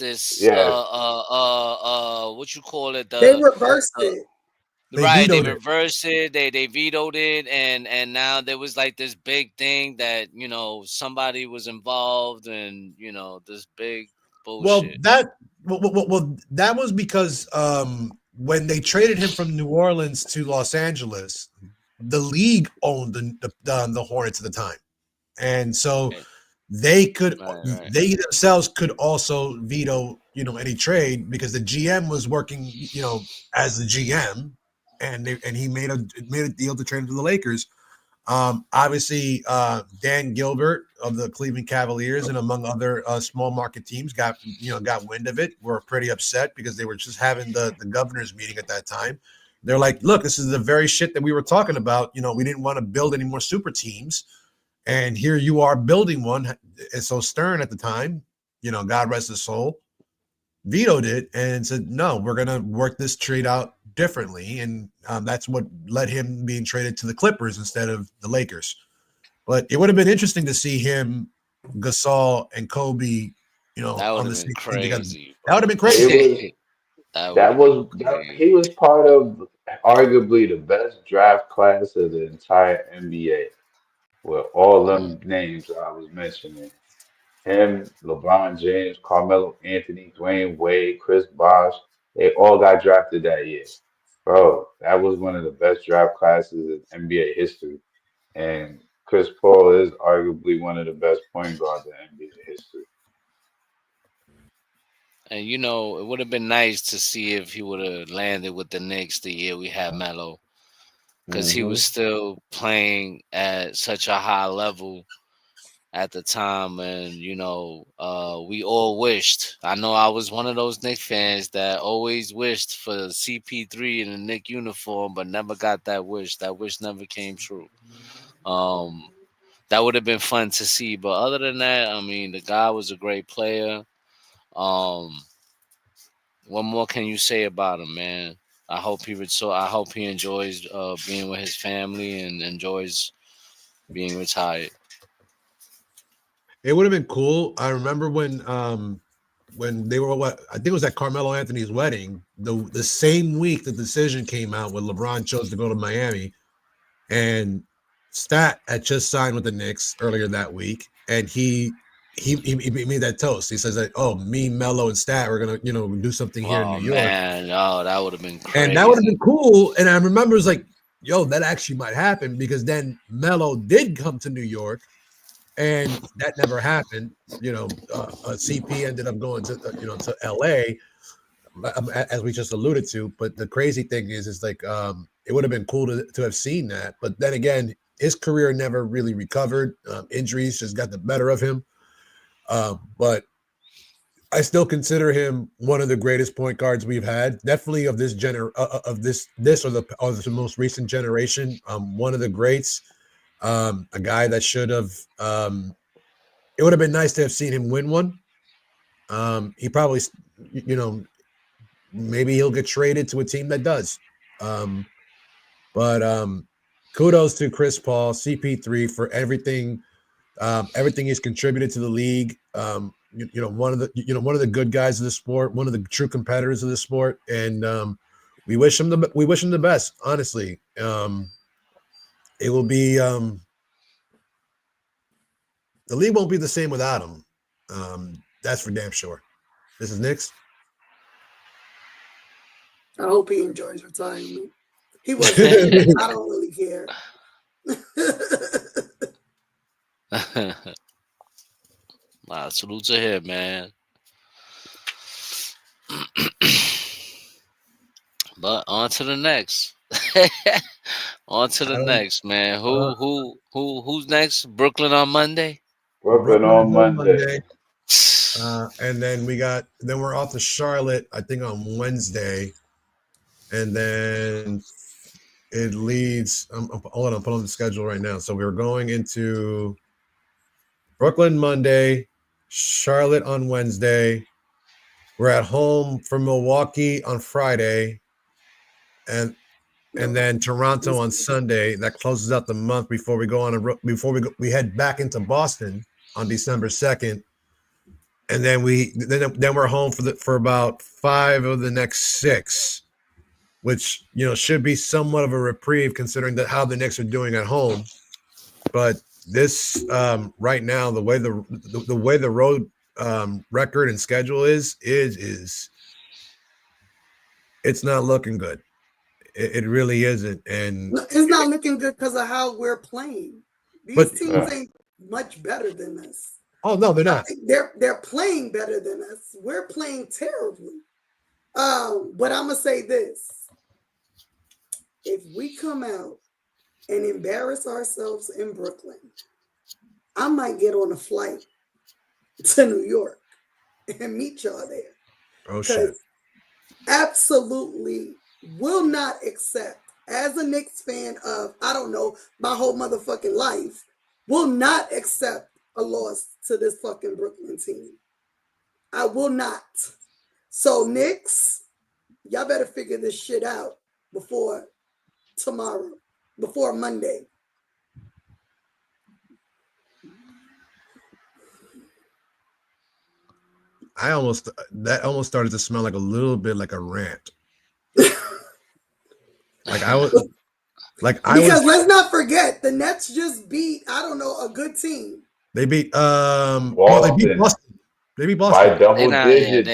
what you call it, They reversed the it. They right, they vetoed it. reversed it, they vetoed it, and now there was like this big thing that somebody was involved, and this big Well, bullshit. that was because when they traded him from New Orleans to Los Angeles, the league owned the Hornets at the time, and so Right, they could right, right. they themselves could also veto any trade because the GM was working as the GM, and he made a deal to trade him to the Lakers. Obviously, Dan Gilbert of the Cleveland Cavaliers and among other small market teams got wind of it. Were pretty upset because they were just having the governors meeting at that time. They're like, look, this is the very shit that we were talking about. We didn't want to build any more super teams, and here you are building one. And so Stern at the time, God rest his soul, vetoed it and said, no, we're going to work this trade out differently. And that's what led him being traded to the Clippers instead of the Lakers. But it would have been interesting to see him, Gasol, and Kobe, That would on have the been same team together. crazy, That would have bro. been It crazy. was That would that have been was that he crazy. was part of arguably the best draft class of the entire NBA with all them names I was mentioning. Him, LeBron James, Carmelo Anthony, Dwayne Wade, Chris Bosh, they all got drafted that year. Bro, that was one of the best draft classes in NBA history. And Chris Paul is arguably one of the best point guards in NBA history. And it would have been nice to see if he would have landed with the Knicks the year we had Melo, because he Hmm. was still playing at such a high level at the time, and we all wished. I know I was one of those Knicks fans that always wished for CP3 in a Knick uniform, but never got that wish. That wish never came true. Um, that would have been fun to see, but other than that, I mean, the guy was a great player. Um, what more can you say about him, man? I hope he enjoys being with his family and enjoys being retired. It would have been cool. I remember when they were I think it was at Carmelo Anthony's wedding, the same week the decision came out when LeBron chose to go to Miami, and Stat had just signed with the Knicks earlier that week, and he made that toast. He says that, oh, me, Melo, and Stat are gonna do something here in New Oh York, man, oh that would have been and that would have crazy. been cool. And I remember it was like, yo, that actually might happen because then Melo did come to New York, and that never happened. CP ended up going to LA, as we just alluded to. But the crazy thing is like it would have been cool to have seen that. But then again, his career never really recovered. Injuries just got the better of him. But I still consider him one of the greatest point guards we've had. Definitely of this of this or the most recent generation. One of the greats. A guy that should have. It would have been nice to have seen him win one. He probably, you know, maybe he'll get traded to a team that does. But kudos to Chris Paul, CP3 for everything he's contributed to the league. One of the good guys of the sport, one of the true competitors of the sport, and we wish him the best. Honestly, it will be the league won't be the same without him. That's for damn sure. This is Knicks. I hope he enjoys retirement. He wasn't. I don't really care. Nah, salute to him, man. But on to the next. On to the next, man. Who's next? Brooklyn on Monday. Brooklyn Brooklyn is on on Monday. And then we're off to Charlotte, I think on Wednesday. And then it leads. Hold on, I'm pulling the schedule right now. So we're going into Brooklyn Monday, Charlotte on Wednesday. We're at home for Milwaukee on Friday, and then Toronto on Sunday. That closes out the month before we go on we head back into Boston on December 2nd, and then we're home for about 5 of the next 6, which should be somewhat of a reprieve considering how the Knicks are doing at home. But this right now, the way the road record and schedule is it's not looking good. It really isn't, and it's not looking good because of how we're playing. These teams ain't much better than us. Oh no, they're not. They're playing better than us. We're playing terribly. But I'm gonna say this: if we come out and embarrass ourselves in Brooklyn, I might get on a flight to New York and meet y'all there. Oh shit! Absolutely will not accept, as a Knicks fan of, I don't know, my whole motherfucking life, will not accept a loss to this fucking Brooklyn team. I will not. So Knicks, y'all better figure this shit out before tomorrow, before Monday. That almost started to smell like a little bit like a rant. Because let's not forget, the Nets just beat, I don't know, a good team. They beat Boston. They beat Boston by double digits.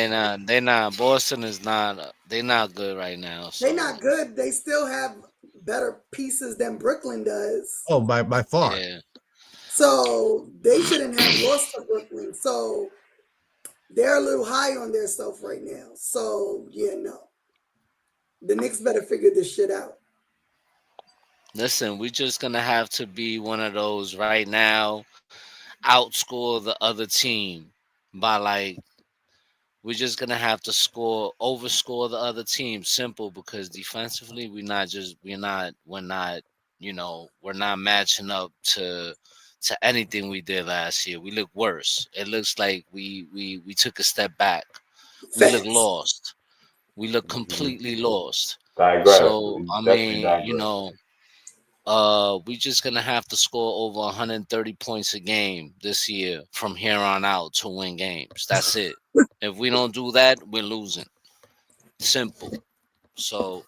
They're not. Boston is not. They're not good right now. So. They're not good. They still have better pieces than Brooklyn does. Oh, by far. Yeah. So they shouldn't have lost to Brooklyn. So they're a little high on their stuff right now. So yeah, no. The Knicks better figure this shit out. Listen, we're just gonna have to be one of those right now, outscore the other team by we're just gonna have to overscore the other team. Simple, because defensively we're not matching up to anything we did last year. We look worse. It looks like we took a step back. We look lost. We look completely lost. Digress. So I mean, we just gonna have to score over 130 points a game this year from here on out to win games. That's it. If we don't do that, we're losing. Simple. So,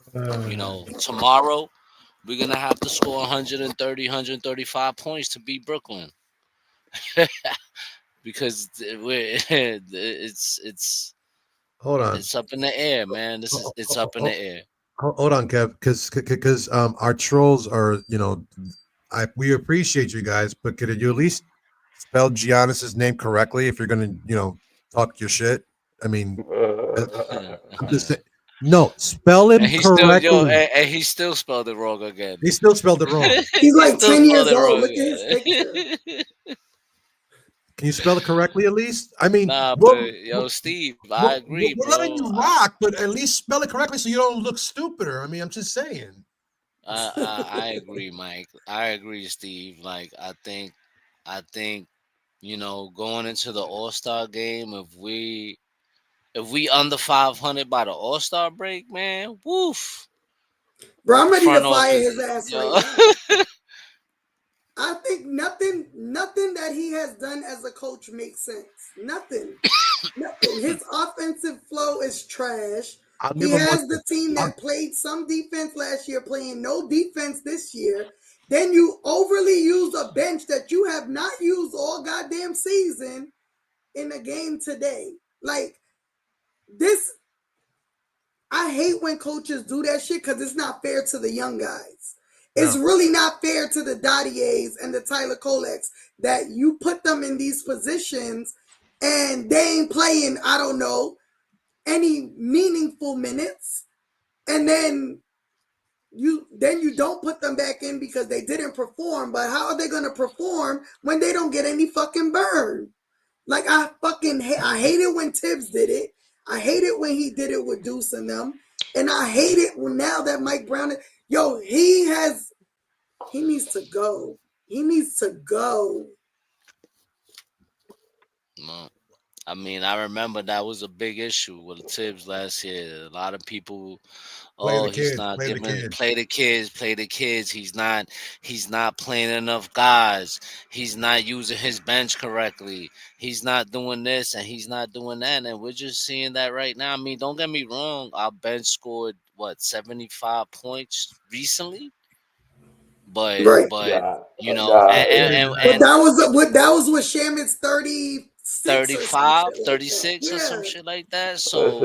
tomorrow we're gonna have to score 130, 135 points to beat Brooklyn. Because it's hold on. It's up in the air, man. It's up in the air. Hold on, Kev, because our trolls are, we appreciate you guys, but could you at least spell Giannis's name correctly if you're gonna, talk your shit? I mean, I'm just saying, no, spell him correctly. And he still spelled it wrong again. He still spelled it wrong. He's like 10 years old. Look at his picture. Can you spell it correctly at least? I mean, Steve, I agree. We're letting you rock, but at least spell it correctly so you don't look stupider. I mean, I'm just saying. I agree, Mike. I agree, Steve. I think, going into the All-Star game, if we under 500 by the All-Star break, man, woof. Bro, I'm ready to fire his ass right now. I think nothing that he has done as a coach makes sense. Nothing. His offensive flow is trash. He has the team that played some defense last year playing no defense this year. Then you overly use a bench that you have not used all goddamn season in a game today. This, I hate when coaches do that shit because it's not fair to the young guys. It's really not fair to the Dottiers and the Tyler Koleks that you put them in these positions and they ain't playing, I don't know, any meaningful minutes. And then you don't put them back in because they didn't perform. But how are they going to perform when they don't get any fucking burn? Like, I hate it when Tibbs did it. I hate it when he did it with Deuce and them. And I hate it when now that Mike Brown, he needs to go. He needs to go. No. I mean, I remember that was a big issue with Tibbs last year. A lot of people, he's not giving play the kids. He's not playing enough guys. He's not using his bench correctly. He's not doing this and he's not doing that. And we're just seeing that right now. I mean, don't get me wrong. Our bench scored 75 points recently. But right. you know, and that was with Shaman's 35, 36 or some shit like that. So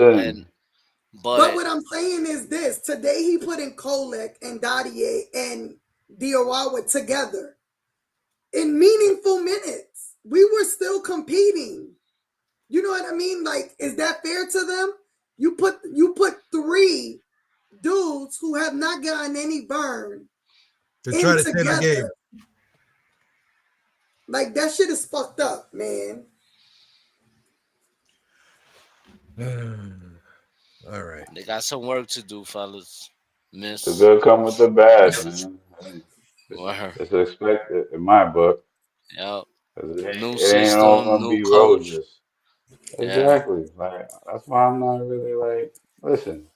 but what I'm saying is this: today he put in Kolek and Dottier and Diawara together in meaningful minutes. We were still competing. You know what I mean? Like, is that fair to them? You put 3 dudes who have not gotten any burn to try to save the game. Like, that shit is fucked up, man. All right. They got some work to do, fellas. Miss. The good come with the bad, man. It's expected in my book. Yep. It ain't all gonna be roses. Exactly. Yeah. Like, that's why I'm not really like, listen.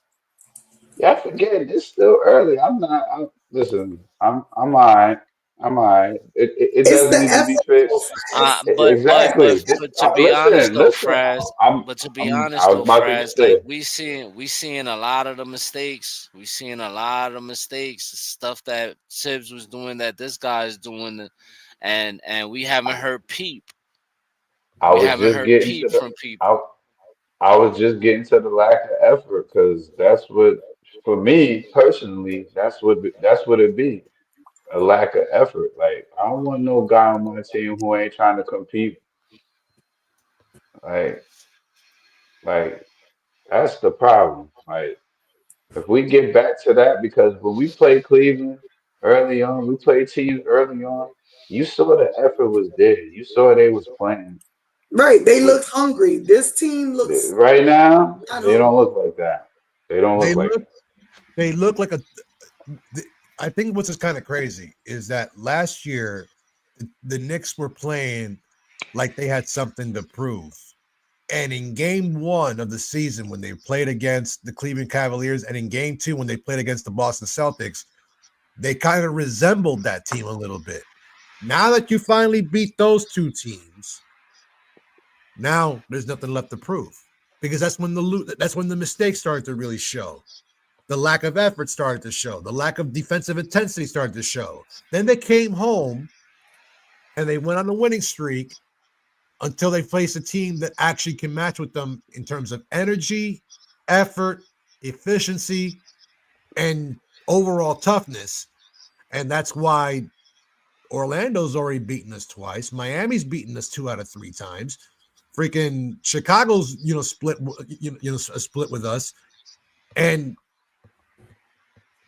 Yeah, I forget it's still early. I'm all right. I'm all right. It does need to be fixed. Exactly. But to be honest though, Fraz, I was about to get like there. we seeing a lot of the mistakes. We seeing a lot of mistakes, stuff that Tibbs was doing that this guy is doing, and we haven't heard peep. I was just getting to the lack of effort because that's what, for me personally, that's what it be. A lack of effort. Like, I don't want no guy on my team who ain't trying to compete. Like that's the problem. Like, if we get back to that, because when we played Cleveland early on, we played teams early on, you saw the effort was there. You saw they was playing. Right. They looked hungry. This team looks right now, they don't look like that. They don't look like that. They look like I think what's kind of crazy is that last year the Knicks were playing like they had something to prove. And in game 1 of the season, when they played against the Cleveland Cavaliers, and in game 2, when they played against the Boston Celtics, they kind of resembled that team a little bit. Now that you finally beat those 2 teams, now there's nothing left to prove, because that's when the mistakes started to really show. The lack of effort started to show. The lack of defensive intensity started to show. Then they came home and they went on a winning streak until they faced a team that actually can match with them in terms of energy, effort, efficiency, and overall toughness. And that's why Orlando's already beaten us twice. Miami's beaten us 2 out of 3 times. Freaking Chicago's, split with us. And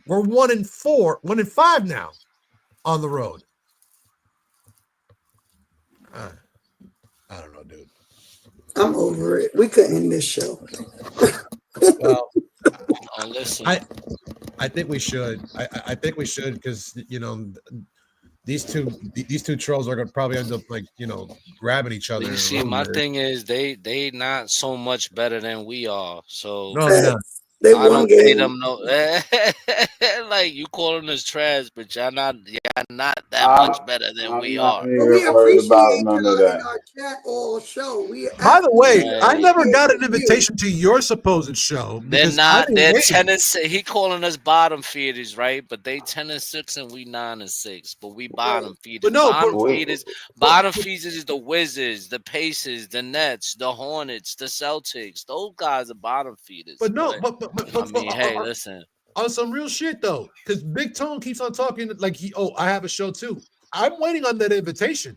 we're 1-5 now on the road. I don't know, dude. I'm over it. We could end this show. Well, listen. I think we should. I think we should, because these two trolls are gonna probably end up grabbing each other. You see, my thing is they not so much better than we are. So no, they're not. They I don't pay them no. Like, you calling us trash, but y'all not that much better than we are. But we appreciate none of that. In our chat all show. By the way, I never got an invitation to your supposed show. They're not. They're 10-6. He calling us bottom feeders, right? But they 10-6 and we 9-6. But we bottom feeders. Bottom feeders is the Wizards, the Pacers, the Nets, the Hornets, the Celtics. Those guys are bottom feeders. But I mean, hey, listen. on some real shit though, because Big Tone keeps on talking like I have a show too. I'm waiting on that invitation.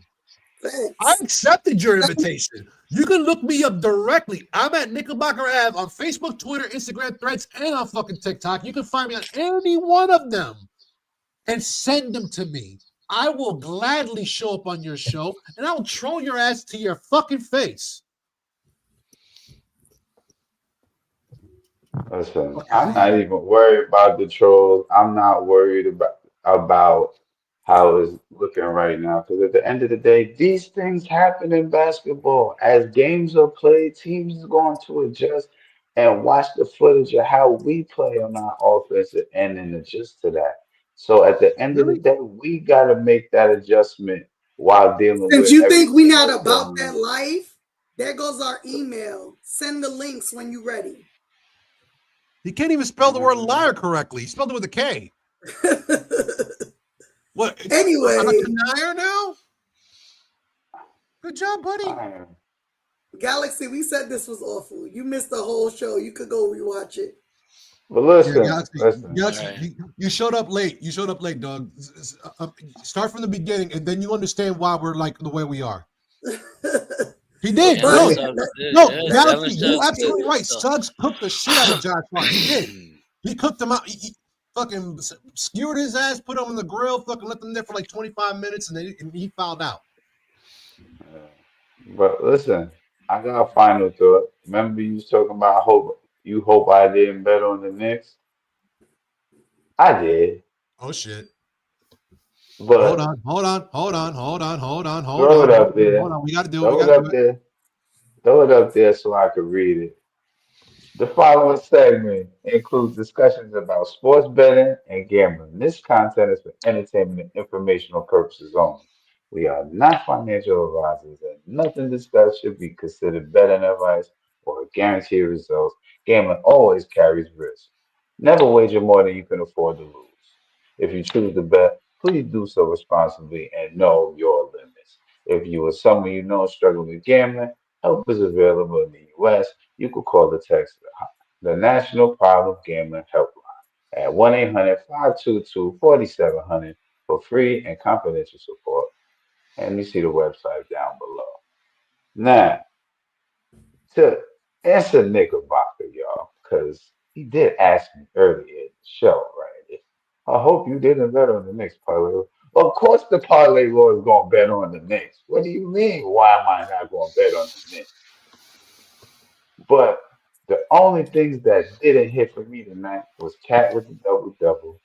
I Thanks. accepted your invitation. You can look me up directly. I'm at Knickerbocker Ave on Facebook, Twitter, Instagram, Threads, and on fucking TikTok. You can find me on any one of them and send them to me. I will gladly show up on your show and I will troll your ass to your fucking face. Listen, I'm not even worried about the trolls. I'm not worried about how it's looking right now. Because at the end of the day, these things happen in basketball. As games are played, teams is going to adjust and watch the footage of how we play on our offensive end and adjust to that. So at the end of the Really? day, we got to make that adjustment while dealing Since with you think we everything not that's about going that on. life, there goes our email. Send the links when you ready. He can't even spell the word liar correctly. He spelled it with a K. What? I'm a Anyway, denier now? Good job, buddy. I Galaxy, we said this was awful. You missed the whole show. You could go rewatch it. But Yeah, listen, Galaxy, listen. Galaxy, Right. you showed up late. You showed up late, dog. Start from the beginning, and then you understand why we're like the way we are. He did. Jalen No, But Suggs did. no, Yeah, let's Jalen Galaxy, keep you Suggs did absolutely moving. good right. stuff. Suggs cooked the shit out of Josh Hart. He did. He cooked him out. He fucking skewered his ass, put him in the grill, fucking left him there for like 25 minutes, and then he fouled out. But listen, I got a final thought. Remember you was talking about hope I didn't bet on the Knicks? I did. Oh shit. Hold But on, hold on, hold on, hold on, hold on, hold throw on, it hold up on, hold there. on. We gotta do it. We Throw it gotta do up it. there. Throw it up there so I can read it. The following segment includes discussions about sports betting and gambling. This content is for entertainment and informational purposes only. We are not financial advisors, and nothing discussed should be considered betting advice or guaranteed results. Gambling always carries risk. Never wager more than you can afford to lose. If you choose to bet, please do so responsibly and know your limits. If you or someone you know is struggling with gambling, help is available in the U.S. You could call the text the National Problem Gambling Helpline at 1-800-522-4700 for free and confidential support. And you see the website down below. Now, to answer Knickerbocker, y'all, because he did ask me earlier in the show, right? I hope you didn't bet on the Knicks parlay. Of course, the parlay was going to bet on the Knicks. What do you mean? Why am I not going to bet on the Knicks? But the only things that didn't hit for me tonight was Cat with the double double.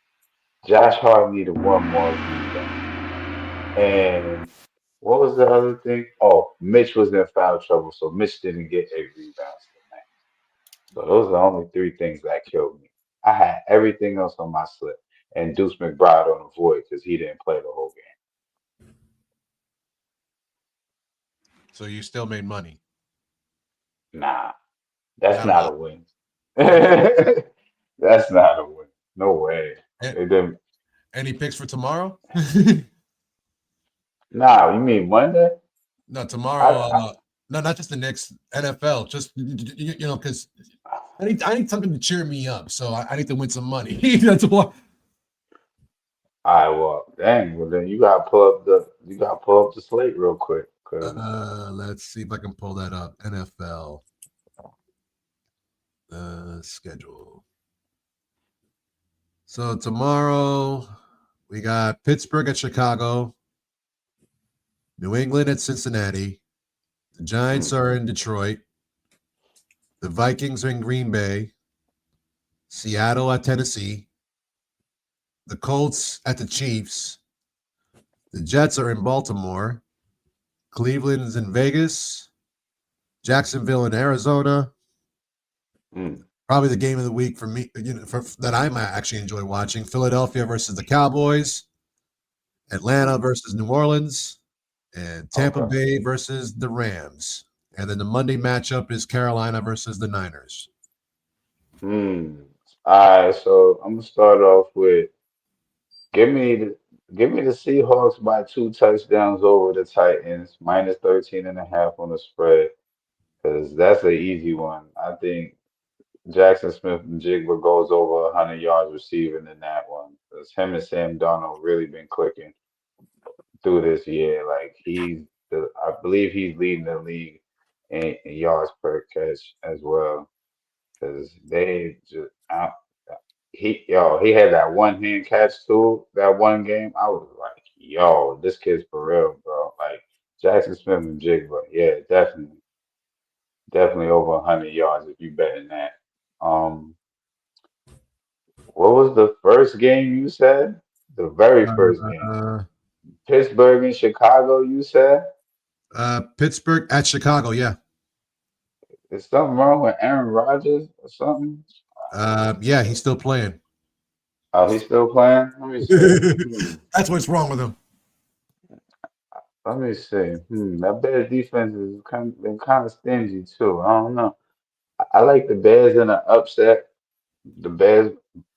Josh Hart needed one more rebound. And what was the other thing? Oh, Mitch was in foul trouble, so Mitch didn't get 8 rebounds tonight. So those are the only three things that killed me. I had everything else on my slip, and Deuce McBride on the void because he didn't play the whole So you still made money. game. Nah, that's Not a not a lot. win. That's not a win. No way. A- They didn't. Any picks for tomorrow? Nah, you mean Monday? No, I, tomorrow. I, No, not just the next NFL. Just because I need something to cheer me up. So I need to win some money. That's why. I well, dang. Well, then you gotta pull up the slate real quick, cause Let's see if I can pull that up. NFL schedule. So tomorrow we got Pittsburgh at Chicago, New England at Cincinnati. The Giants mm, are in Detroit. The Vikings are in Green Bay. Seattle at Tennessee. The Colts at the Chiefs. The Jets are in Baltimore. Cleveland is in Vegas. Jacksonville in Arizona. mm, Probably the game of the week for me, that I might actually enjoy watching. Philadelphia versus the Cowboys. Atlanta mm, versus New Orleans. And Tampa okay. Bay versus the Rams. And then the Monday matchup is Carolina versus the Niners. Hmm. All right, so I'm gonna start off with give me the give me the Seahawks by 2 touchdowns over the Titans, minus 13 and a half on the spread, because that's an easy one. I think Jackson Smith and Jigba goes over 100 yards receiving in that one. Because him and Sam Darnold really been clicking through this year. Like I believe he's leading the league in yards per catch as well. Because they just he had that one hand catch too. That one game, I was like, yo, this kid's for real, bro. Like Jackson Smith and Jigba, yeah, definitely over 100 yards if you betting that. Um, what was the first game you said? The very first game, Uh, Pittsburgh and Chicago. You said Pittsburgh at Chicago. Yeah. is something wrong with Aaron Rodgers or something? Yeah, he's still playing. Oh, he's still playing. Let me see. That's what's wrong with him. Let me see. That Bears defense is been kind of stingy too. I don't know. I like the Bears in an upset. The Bears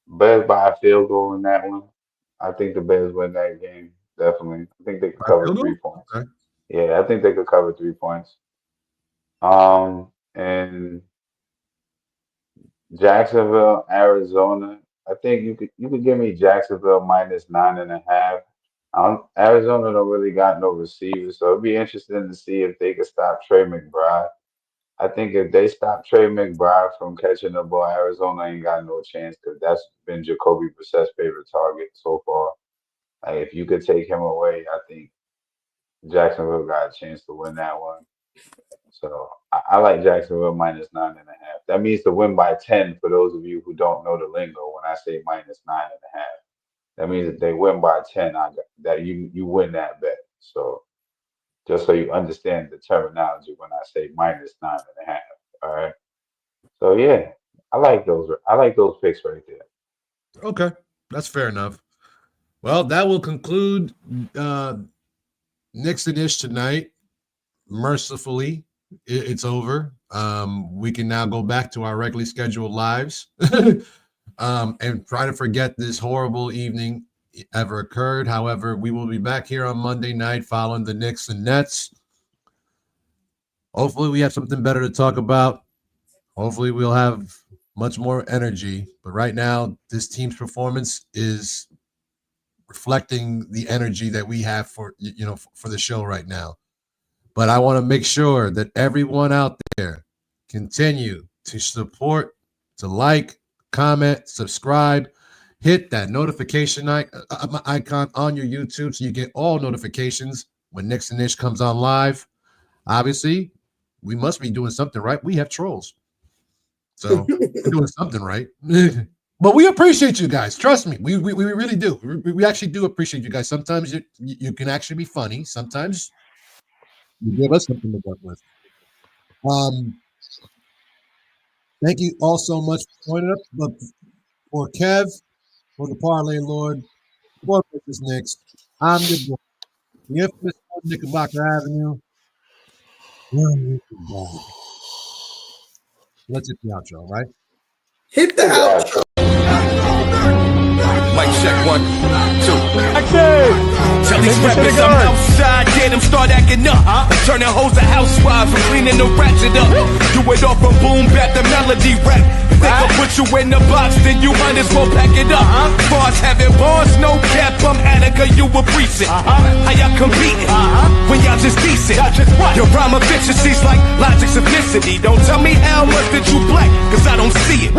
by a field goal in that one. I think the Bears win that game. Definitely. I think they could cover 3 points. Okay. Yeah, I think they could cover 3 points. And Jacksonville, Arizona. I think you could give me Jacksonville minus 9.5. Arizona don't really got no receivers, so it'd be interesting to see if they could stop Trey McBride. I think if they stop Trey McBride from catching the ball, Arizona ain't got no chance because that's been Jacoby Brissett's favorite target so far. Like, if you could take him away, I think Jacksonville got a chance to win that one. So I like Jacksonville minus 9.5. That means to win by 10 for those of you who don't know the lingo when I say minus 9.5. That means if they win by 10, that you win that bet. So just so you understand the terminology when I say minus 9.5. All right. So yeah, I like those picks right there. Okay, that's fair enough. Well, that will conclude KnicksNIsh tonight. Mercifully, it's over. We can now go back to our regularly scheduled lives and try to forget this horrible evening ever occurred. However, we will be back here on Monday night following the Knicks and Nets. Hopefully, we have something better to talk about. Hopefully, we'll have much more energy. But right now, this team's performance is reflecting the energy that we have for the show right now. But I want to make sure that everyone out there continue to support, to like, comment, subscribe, hit that notification icon on your YouTube so you get all notifications when KnicksNIsh comes on live. Obviously, we must be doing something right. We have trolls. So we're doing something right. But we appreciate you guys. Trust me. We really do. We actually do appreciate you guys. Sometimes you can actually be funny. Sometimes you give us something to work with. Thank you all so much for joining us. But for Kev, for the Parlay Lord, for Business Knicks, I'm your boy, the infamous Knickerbocker Avenue. Let's hit the outro, right? Hit the outro. Mic check 1, 2. Tell these rappers I'm outside, yeah, them start acting up. Turning hoes to housewives and cleaning the ratchet up. Do it all from boom bap to melody rap. If they gon' put you in the box, then you might as well pack it up. Bars having bars, no cap, I'm Attica, you a precinct. How y'all competing when y'all just decent? Your rhyme efficiency's like logic's ethnicity. Don't tell me how much that you black, cause I don't see it.